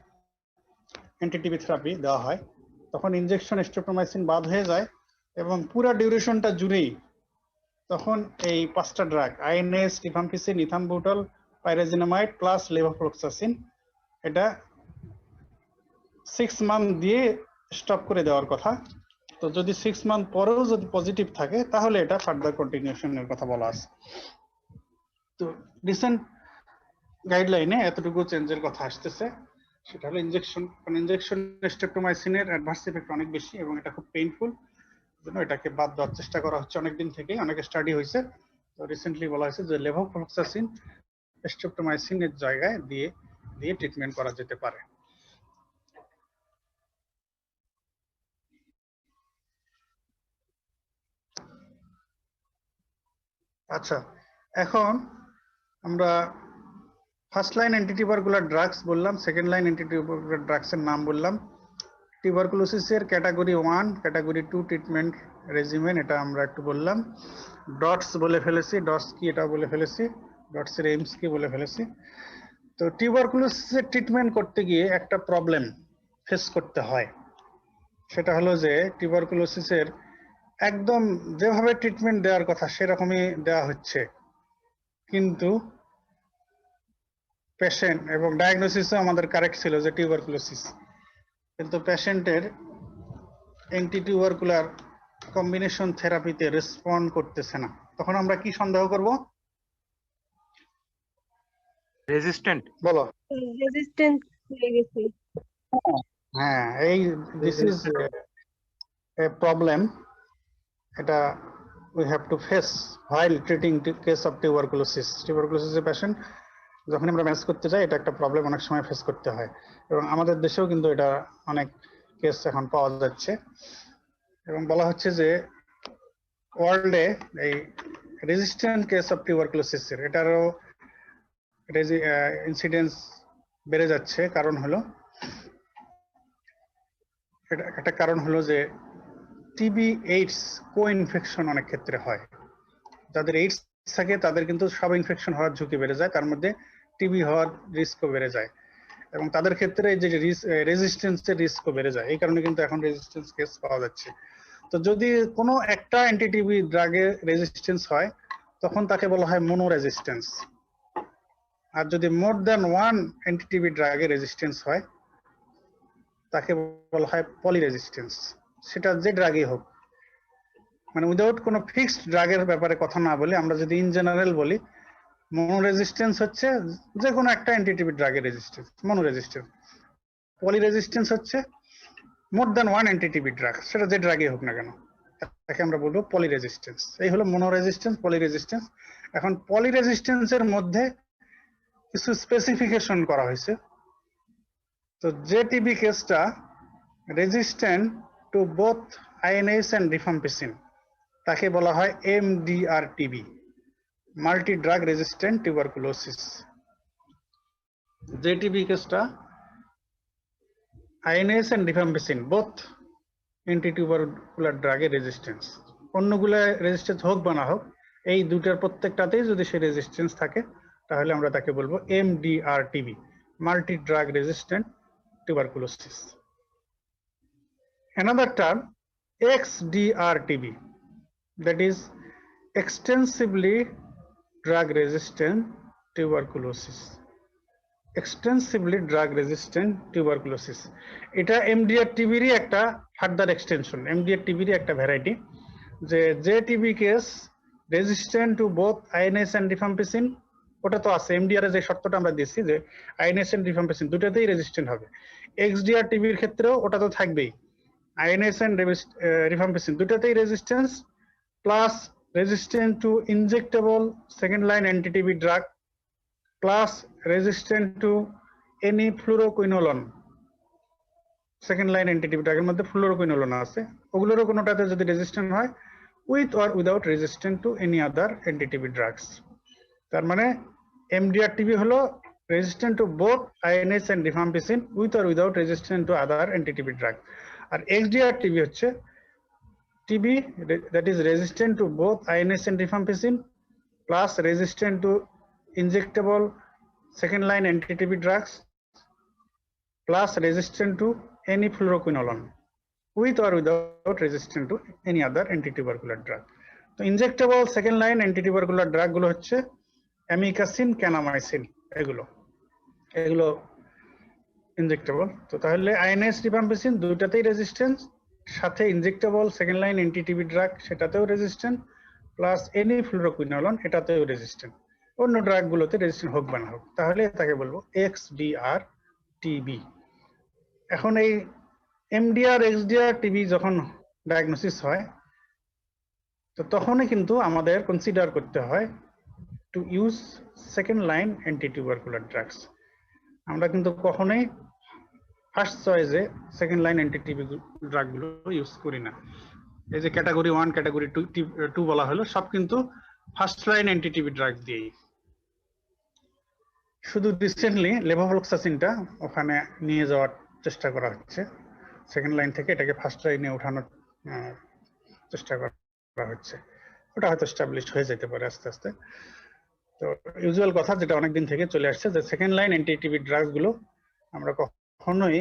অ্যান্টিটিবি থেরাপি দেওয়া হয়, তখন ইনজেকশন স্ট্রেপ্টোমাইসিন বাদ হয়ে যায় এবং পুরো ডিউরেশনটা জুড়েই তখন এই 5টা drug INH, rifampicin, ethambutol, pyrazinamide plus levofloxacin এটা 6 মান্থ দিয়ে স্টপ করে দেওয়ার কথা। তো যদি 6 মান্থ পরেও যদি পজিটিভ থাকে তাহলে এটা ফার্দার কন্টিনিউশনের কথা বলা আছে। তো রিসেন্ট গাইডলাইনে এতটুকু চেঞ্জের কথা আসতেছে, সেটা হলো ইনজেকশন স্ট্রেপ্টোমাইসিনের অ্যাডভার্স ইফেক্ট অনেক বেশি এবং এটা খুব পেইনফুল, জন্য এটাকে বাদ দেওয়ার চেষ্টা করা হচ্ছে অনেকদিন থেকেই, অনেক স্টাডি হয়েছে। তো রিসেন্টলি বলা হয়েছে যে লেভোফ্লক্সাসিন স্ট্রেপ্টোমাইসিনের জায়গায় দিয়ে ট্রিটমেন্ট করা যেতে পারে। আচ্ছা, এখন আমরা ফার্স্ট লাইন অ্যান্টিটিউবারকুলার ড্রাগস বললাম, সেকেন্ড লাইন অ্যান্টিটিউবারকুলার ড্রাগস এর নাম বললাম। টিউবারকুলোসিসের ক্যাটাগরি 1, ক্যাটাগরি 2 ট্রিটমেন্ট রেজিমেন এটা আমরা একটু বললাম। ডটস বলে ফেলেছি, ডটস কি এটা বলে ফেলেছি, ডটস এর এইমস কি বলে ফেলেছি। তো টিউবারকুলোসিসের ট্রিটমেন্ট করতে গিয়ে একটা প্রবলেম ফেস করতে হয়, সেটা হলো যে টিউবারকুলোসিসের একদম যেভাবে ট্রিটমেন্ট দেওয়ার কথা সেরকমই দেওয়া হচ্ছে, কিন্তু পেশেন্ট এবং ডায়াগনোসিসও আমাদের কারেক্ট ছিল যে টিউবারকুলোসিস, কিন্তু পেশেন্টের অ্যান্টিটিউবারকুলার কম্বিনেশন থেরাপিতে রেসপন্ড করতেছে না। তখন আমরা কি সন্দেহ করব? রেজিস্ট্যান্ট বলো। রেজিস্ট্যান্স হয়ে গেছে। হ্যাঁ, এই দিস ইজ এ প্রবলেম, এটা we have to face while treating the case of tuberculosis এর পেশেন্ট যখন আমরা ম্যানেজ করতে যাই, এটা একটা প্রবলেম অনেক সময় ফেস করতে হয় এবং আমাদের দেশেও কিন্তু এটা অনেক কেস এখন পাওয়া যাচ্ছে। এবং বলা হচ্ছে যে ওয়ার্ল্ডে এই রেজিস্ট্যান্ট কেস অফ টিউবারকুলোসিস এর এটারও ইনসিডেন্স বেড়ে যাচ্ছে। কারণ হলো একটা কারণ হলো যে টিবি এইডস কো ইনফেকশন অনেক ক্ষেত্রে হয়। যাদের এইডস থাকে তাদের কিন্তু সব ইনফেকশন হওয়ার ঝুঁকি বেড়ে যায়, তার মধ্যে টিবি হওয়ার রিস্কও বেড়ে যায় এবং তাদের ক্ষেত্রে যে রেজিস্ট্যান্সের রিস্কও বেড়ে যায়। এই কারণে কিন্তু এখন রেজিস্ট্যান্স কেস পাওয়া যাচ্ছে। তো যদি কোনো একটা এনটিটিভি ড্রাগে রেজিস্ট্যান্স হয় তখন তাকে বলা হয় মনো রেজিস্ট্যান্স। আর যদি মোর দ্যান ওয়ান এনটিটিভি ড্রাগে রেজিস্ট্যান্স হয় তাকে বলা হয় পলি রেজিস্ট্যান্স, সেটা যে ড্রাগই হোক। মানে উইদাউট কোনো ফিক্সড ড্রাগের ব্যাপারে কথা না বলে আমরা যদি ইন জেনারেল বলি, মনো রেজিস্ট্যান্স হচ্ছে যে কোনো একটা এনটিটিভি ড্রাগের রেজিস্ট্যান্স, মনো রেজিস্ট্যান্স। পলি রেজিস্ট্যান্স হচ্ছে মোর দ্যান ওয়ান এনটিটিভি ড্রাগ, সেটা যে ড্রাগই হোক না কেন, তাকে আমরা বলবো পলি রেজিস্ট্যান্স। এই হলো মনো রেজিস্ট্যান্স, পলি রেজিস্ট্যান্স। এখন পলি রেজিস্ট্যান্সের মধ্যে কিছু স্পেসিফিকেশন করা হয়েছে। তো যে টিবি কেসটা resistant to both INS and rifampicin তাকে বলা হয় MDR TB, multi drug resistant tuberculosis. যে টিবি কেসটা INH and rifampicin both antitubercular ড্রাগের রেজিস্ট্যান্স, অন্যগুলা রেজিস্ট্যান্স হোক বা না হোক, এই দুটার প্রত্যেকটাতেই যদি সে রেজিস্ট্যান্স থাকে তাহলে আমরা তাকে বলবো MDR TB, multi drug resistant tuberculosis. Another term, XDR-TB, that is extensively drug resistant tuberculosis. Extensively drug resistant tuberculosis. এটা MDR-TB-র একটা ফার্দার এক্সটেনশন, MDR-TB-র একটা ভ্যারাইটি। যে TB case resistant to both INS and rifampicin, ওটা তো আছে এমডিআর এর যে শর্তটা আমরা দিচ্ছি যে আইএনএস এন্ড রিফাম্পিসিন দুটাতেই রেজিস্ট্যান্ট হবে। এক্সডিআর টিবির ক্ষেত্রেও ওটা তো থাকবেই, আইএনএস এন্ড রিফাম্পিসিন দুটাতেই resistance, plus resistant to injectable second line anti TB drug, plus resistant to any fluoroquinolone. Second line anti TB ড্রাগের মধ্যে ফ্লুরোকুইনোলন আছে, ওগুলোরও কোনোটাতে যদি রেজিস্ট্যান্ট হয়, with or without resistant to any other anti TB drugs. তার মানে এমডিআর টিবি হলো resistant to both INS and rifampicin with or without resistant two other anti TB drug. আর এক্সডিআর টিবি হচ্ছে TB that is resistant to both INS and rifampicin plus resistant to injectable second line anti TB drugs plus resistant to any fluoroquinolone with or without resistant to any other antitubercular drug. তো injectable second line antitubercular drug গুলো হচ্ছে amikacin, kanamycin, এগুলো injectable. তো তাহলে INH rifampicin দুইটাতেই resistance, সাথে injectable second line anti TB drug সেটাতেও resistant, plus any fluoroquinolone এটাতেও রেজিস্ট্যান্ট। অন্য ড্রাগ গুলোতে রেজিস্ট্যান্ট হোক বা না হোক, তাহলে তাকে বলবো এক্সডিআর টিবি। এখন এই এমডিআর এক্সডিআর টিবি যখন ডায়াগনোসিস হয়, তো তখনই কিন্তু আমাদের কনসিডার করতে হয় to use second line antitubercular drugs. আমরা কিন্তু কখনোই ফার্স্ট চয়েসে সেকেন্ড লাইন অ্যান্টিটিবি ড্রাগগুলো ইউজ করি না। এই যে ক্যাটাগরি 1 ক্যাটাগরি 2 বলা হলো, সব কিন্তু ফার্স্ট লাইন অ্যান্টিটিবি ড্রাগ দিয়েই। শুধু রিসেন্টলি লেভোফ্লক্সাসিনটা ওখানে নিয়ে যাওয়ার চেষ্টা করা হচ্ছে, সেকেন্ড লাইন থেকে এটাকে ফার্স্ট লাইনে ওঠানোর চেষ্টা করা হচ্ছে। ওটা হয়তো এস্টাবলিশ হয়ে যেতে পারে আস্তে আস্তে। তো ইউজুয়াল কথা যেটা অনেকদিন থেকে চলে আসছে, যে সেকেন্ড লাইন অ্যান্টিটিবি ড্রাগ গুলো আমরা কখনোই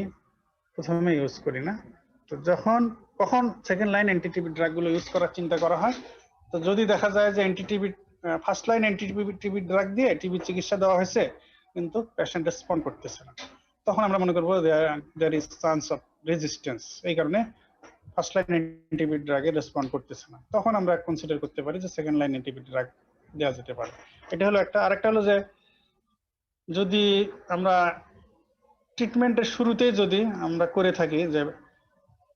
প্রথমে ইউজ করি না। তো কখন সেকেন্ড লাইন অ্যান্টিটিবি ড্রাগ গুলো ইউজ করার চিন্তা করা হয়, তো যদি দেখা যায় যে ফার্স্ট লাইন অ্যান্টিটিবি ড্রাগ দিয়ে টিবি চিকিৎসা দেওয়া হয়েছে কিন্তু পেশেন্ট রেসপন্ড করতেছে না, তখন আমরা মনে করবো there is chance of resistance, এই কারণে ফার্স্ট লাইন অ্যান্টিটিবি ড্রাগে রেসপন্ড করতেছে না, তখন আমরা কনসিডার করতে পারি যে সেকেন্ড লাইন অ্যান্টিটিবি ড্রাগ দেওয়া যেতে পারে। এটা হলো একটা। আরেকটা হলো যে যদি আমরা ট্রিটমেন্টের শুরুতে যদি আমরা করে থাকি যে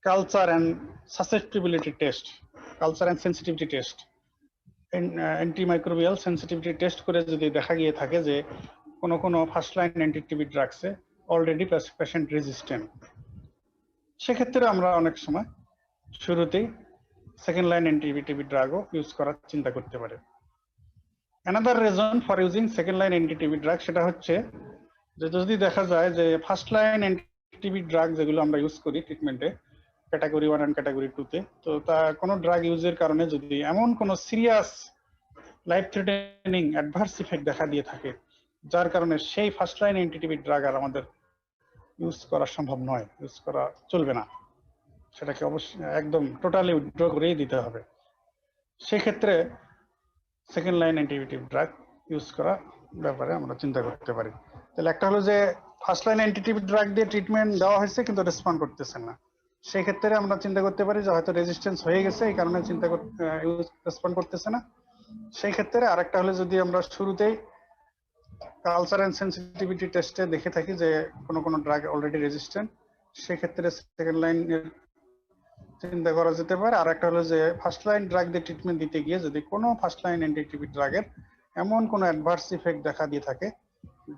culture and susceptibility test, culture and sensitivity test, antimicrobial sensitivity test করে যদি দেখা গিয়ে থাকে যে কোনো ফার্স্ট লাইন অ্যান্টিটিবি ড্রাগসে অলরেডি পেশেন্ট রেজিস্ট্যান্ট, সেক্ষেত্রে আমরা অনেক সময় শুরুতেই সেকেন্ড লাইন অ্যান্টিটিবি ড্রাগও ইউজ করার চিন্তা করতে পারি। Another reason for using second line anti TB drug সেটা হচ্ছে যে যদি দেখা যায় যে ফার্স্ট লাইন অ্যান্টিটিবি ড্রাগ যেগুলো আমরা ইউজ করি ট্রিটমেন্টে ক্যাটাগরি 1 এন্ড ক্যাটাগরি 2 তে, তো তা কোনো ড্রাগ ইউজের কারণে যদি এমন কোনো serious life threatening adverse effect দেখা দিয়ে থাকে যার কারণে সেই ফার্স্ট লাইন অ্যান্টিটিবি ড্রাগ আর আমাদের ইউজ করা সম্ভব নয়, ইউজ করা চলবে না, সেটাকে অবশ্যই একদম টোটালি উইথড্র করেই দিতে হবে। সেক্ষেত্রে সেকেন্ড লাইন অ্যান্টিটিউটিভ ড্রাগ ইউজ করা ব্যাপারে আমরা চিন্তা করতে পারি। তাহলে একটা হলো যে ফার্স্ট লাইন অ্যান্টিটিউটিভ ড্রাগ দিয়ে ট্রিটমেন্ট দেওয়া হয়েছে কিন্তু রেসপন্ড করতেছেন না, সেই ক্ষেত্রে আমরা চিন্তা করতে পারি যে হয়তো রেজিস্ট্যান্স হয়ে গেছে, এই কারণে রেসপন্ড করতেছে না। সেই ক্ষেত্রে আরেকটা হলে যদি আমরা শুরুতেই কালচার এন্ড সেন্সিটিভিটি টেস্টে দেখে থাকি যে কোনো ড্রাগ অলরেডি রেজিস্ট্যান্ট, সেক্ষেত্রে সেকেন্ড লাইন চিন্তা করা যেতে পারে। আর একটা হলো যে ফার্স্ট লাইন ড্রাগ দিয়ে ট্রিটমেন্ট দিতে গিয়ে যদি কোনো ফার্স্ট লাইন অ্যান্টিটিভি ড্রাগের এমন কোনো অ্যাডভার্স ইফেক্ট দেখা দিয়ে থাকে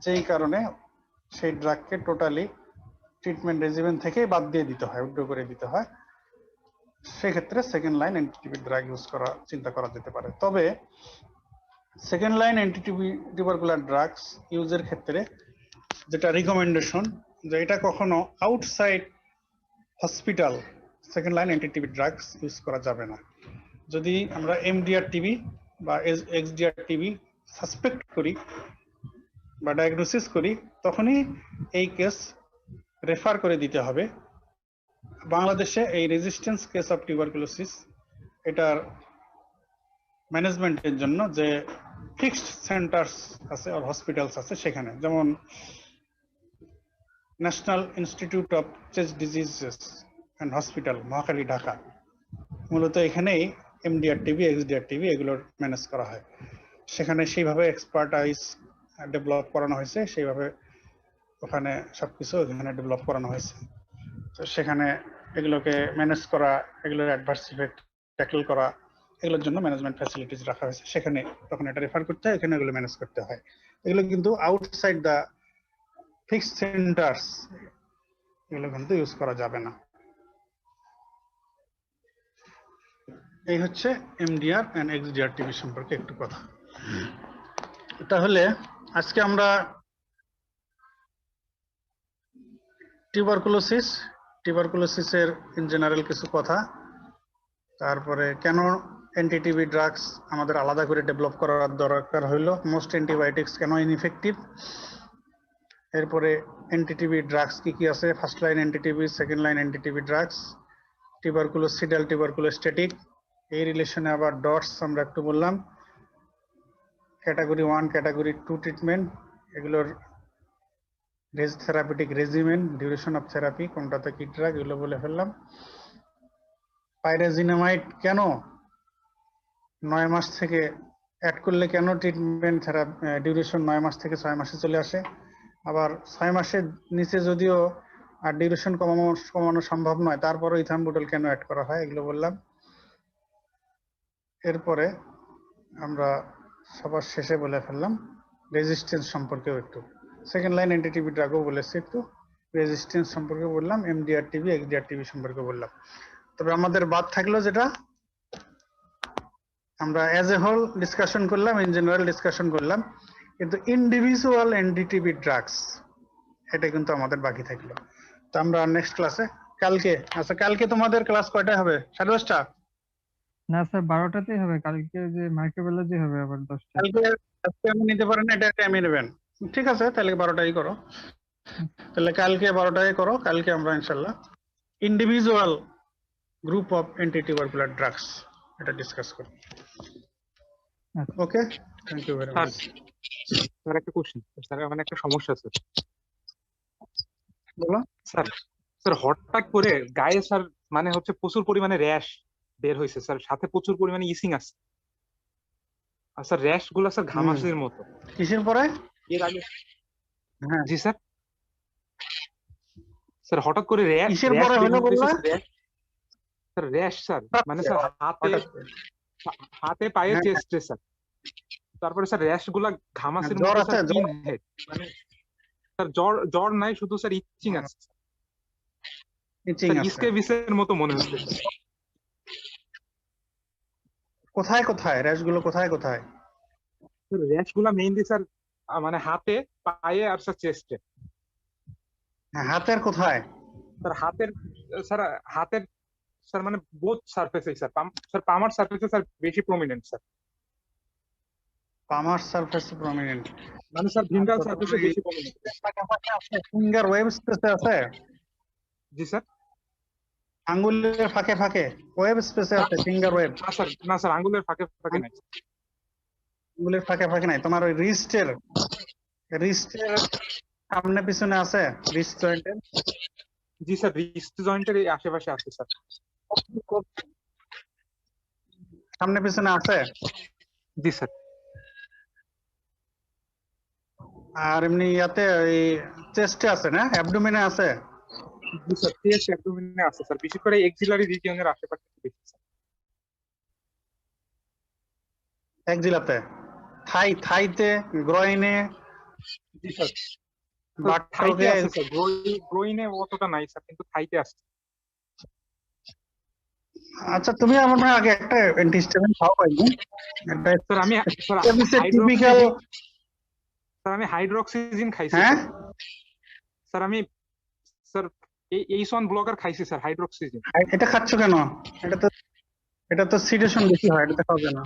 যেই কারণে সেই ড্রাগকে টোটালি ট্রিটমেন্ট রেজিমেন্ট থেকে বাদ দিয়ে দিতে হয়, উইথড্র করে দিতে হয়, সেক্ষেত্রে second line anti TB drug use করা চিন্তা করা যেতে পারে। তবে second line anti TB tubercular drugs ইউজের ক্ষেত্রে যেটা রিকমেন্ডেশন, যে এটা কখনো outside hospital second line anti TB drugs use করা যাবে না। যদি আমরা এমডিআর টিবি বা এক্সডিআর টিবি সাসপেক্ট করি বা ডায়াগনোসিস করি, তখনই এই কেস রেফার করে দিতে হবে। বাংলাদেশে এই রেজিস্ট্যান্স কেস অফ টিউবারকুলোসিস এটার ম্যানেজমেন্টের জন্য যে ফিক্সড সেন্টার্স আছে আর হসপিটালস আছে, সেখানে যেমন national institute of chest diseases and hospital, Mohakhali, Dhaka, মূলত এখানেই এমডিআর টিবি, এক্সডিআর টিবি এগুলোর ম্যানেজ করা হয়। সেখানে সেইভাবে এক্সপার্টাইজ ডেভেলপ করানো হয়েছে, সেইভাবে ওখানে সবকিছু এখানে ডেভেলপ করানো হয়েছে। তো সেখানে এগুলোকে ম্যানেজ করা, এগুলোর অ্যাডভার্স ইফেক্ট ট্যাকল করা, এগুলোর জন্য ম্যানেজমেন্ট ফ্যাসিলিটিস রাখা হয়েছে। সেখানে তখন এটা রেফার করতে হয়, এখানে এগুলো ম্যানেজ করতে হয়। এগুলো কিন্তু আউটসাইড দ্য ফিক্সড সেন্টার্স এগুলো কিন্তু ইউজ করা যাবে না। এই হচ্ছে এমডিআর এন্ড এক্সডিআর টিবি সম্পর্কে একটু কথা। তাহলে আজকে আমরা টিউবারকুলোসিসের ইন জেনারেল কিছু কথা, তারপরে কেন অ্যান্টিটিবি ড্রাগস আমাদের আলাদা করে ডেভেলপ করার দরকার হইলো, মোস্ট অ্যান্টিবায়োটিক্স কেন ইনইফেক্টিভ, এরপরে অ্যান্টিটিবি ড্রাগস কি কি আছে, first line anti TB, second line anti TB drugs, tuberculocidal, tuberculostatic, এই রিলেশনে আবার ডটস আমরা একটু বললাম, ক্যাটাগরি 1, ক্যাটাগরি 2 ট্রিটমেন্ট, এগুলোর therapeutic regimen, duration of therapy, কোনটাতে কি ড্রাগ, এগুলো বলে ফেললাম। পাইরাজিনামাইড কেন 9 মাস থেকে অ্যাড করলে কেন ট্রিটমেন্ট ডিউরেশন 9 মাস থেকে 6 মাসে চলে আসে, আবার 6 মাসের নিচে যদিও আর ডিউরেশন কমানো সম্ভব নয়, তারপরও ইথাম্বুটল কেন অ্যাড করা হয়, এগুলো বললাম। এরপরে আমরা সবার শেষে বলে ফেললাম রেজিস্ট্যান্স সম্পর্কেও একটু, সেকেন্ড লাইন অ্যান্টিটিবি ড্রাগও বলেছি, একটু রেজিস্ট্যান্স সম্পর্কে বললাম, এমডিআর টিবি, এক্সডিআর টিবি সম্পর্কে বললাম। তবে আমাদের বাদ থাকলো যেটা আমরা অ্যাজ এ হোল ডিসকাশন করলাম, ইন জেনারেল ডিসকাশন করলাম, কিন্তু ইন্ডিভিজুয়াল এনডিটিভি ড্রাগস এটা কিন্তু আমাদের বাকি থাকলো। তো আমরা নেক্সট ক্লাসে কালকে, আচ্ছা কালকে তোমাদের ক্লাস কয়টায় হবে? 10:30? না স্যার 12টাতেই হবে, কালকে যে মাইক্রোবায়োলজি হবে আবার 10টা। কালকে আজকে আমি নিতে পারেন, এটা আমি নেবেন, ঠিক আছে? তাহলে 12টাই করো, তাহলে কালকে 12টায় করো। কালকে আমরা ইনশাল্লাহ individual group of antitubercular drugs এটা ডিসকাস করব। Okay, thank you very much. Sir একটা কোশ্চেন, স্যার মানে একটা সমস্যা আছে বলো। স্যার হঠাৎ করে গায়ে স্যার মানে হচ্ছে প্রচুর পরিমাণে র্যাশ বের হয়েছে স্যার, সাথে প্রচুর পরিমাণে ইচিং আছে, আর স্যার র্যাশ গুলা স্যার ঘামাচির মতো। কিসের পরে? এর আগে হ্যাঁ, জি স্যার, স্যার হঠাৎ করে র্যাশ, কিসের পরে হলো বললা? স্যার র্যাশ স্যার মানে স্যার হাতে পায়ে চেস্টে স্যার, তারপরে স্যার র্যাশ গুলা ঘামাচির মতো স্যার, মানে স্যার জ্বর নাই, শুধু স্যার ইচিং আছে, স্কেবিসের মতো মনে হচ্ছে। কোথায় কোথায় র্যাশ গুলো, কোথায় কোথায়? র্যাশ গুলা মেইনলি স্যার মানে হাতে, পায়ে আর স্যার চেস্টে। হাতের কোথায়? স্যার হাতের স্যার মানে বোথ সারফেসে স্যার, স্যার পামার সারফেসে স্যার বেশি প্রমিনেন্ট স্যার। পামার সারফেসে প্রমিনেন্ট মানে স্যার ভিন্ডাল সারফেসে বেশি প্রমিনেন্ট। ফিঙ্গার ওয়েব স্পেসে আছে? জি স্যার। আঙ্গুলের ফাঁকে ফাঁকে ওয়েব স্পেসে আছে, ফিঙ্গার ওয়েব। না স্যার আঙ্গুলের ফাঁকে ফাঁকে নাই। আঙ্গুলের ফাঁকে ফাঁকে নাই, তোমার ওই রিস্টের সামনে পিছনে আছে, রিস্ট জয়েন্টের। জি স্যার, রিস্ট জয়েন্টের আশেপাশে আছে স্যার। সামনে পিছনে আছে। জি স্যার। আর এমনি ইয়াতে ওই চেস্টে আছে না, অ্যাবডোমেনে আছে? জি স্যার, চেস্ট অ্যাবডোমেনে আছে স্যার, বিশেষ করে এক্সিলারি রিজিয়নের আশেপাশে বেশি স্যার। এক্সিলাতে, থাইতে, গ্রয়নে। জি স্যার, থাইতে বাটকে আছে স্যার, গ্রোইনে অতটা নাই স্যার, কিন্তু থাইতে আছে। আচ্ছা, তুমি আমার আগে একটা অ্যান্টিহিস্টামিন খাও পাইনি? স্যার আমি টিপিক্যাল। স্যার আমি হাইড্রোক্সিজিন খাইছি। হ্যাঁ স্যার আমি স্যার এইসন ব্লকার খাইছি স্যার, হাইড্রোক্সিজিন। এটা খাচ্ছ কেন? এটা তো সিডেশন বেশি হয়, এটা খাও কেন?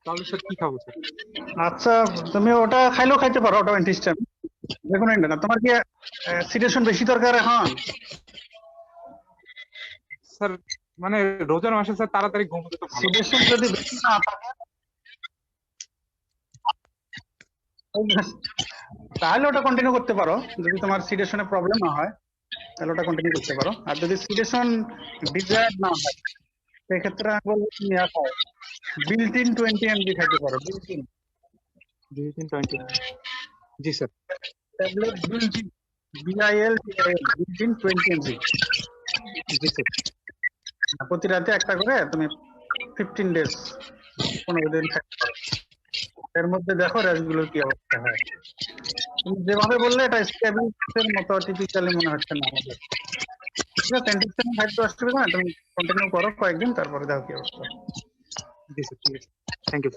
তাহলে স্যার কি খাবো স্যার? আচ্ছা, তুমি ওটা খাইলেও খাইতে পারো, ওটা অ্যান্টিহিস্টামিন, দেখুন না। তোমার কি সিডেশন বেশি দরকার এখন? স্যার মানে রোজার মাসে স্যার তাড়াতাড়ি ঘুমোতে তো ভালো। সিডেশন যদি বেশি না থাকে তাহলে ওটা কন্টিনিউ করতে পারো। যদি তোমার সিডেশনে প্রবলেম না হয় তাহলে ওটা কন্টিনিউ করতে পারো। আর যদি সিডেশন ডিজায়ার না হয় সেক্ষেত্রে আমি বলবো তুমি বিল্ট ইন 20 mg খাইতে পারো। Built in 20। G sir. Tablet built in, built in 20 mg। G sir. প্রতি রাতে একটা করে তুমি 15 ডেজ, 15 দিন খাইতে পারো। এর মধ্যে দেখো র্যাশগুলোর কি অবস্থা হয়। তুমি যেভাবে বললে এটা স্টেবিলিটির মতো টিপিক্যালি মনে হচ্ছে না আমাদের। ঠিক আছে, অ্যান্টিহিস্টামিন খাইতে অসুবিধা না, তুমি কন্টিনিউ করো কয়েকদিন, তারপরে দেখো কি অবস্থা। জি স্যার, ঠিক আছে, থ্যাংক ইউ।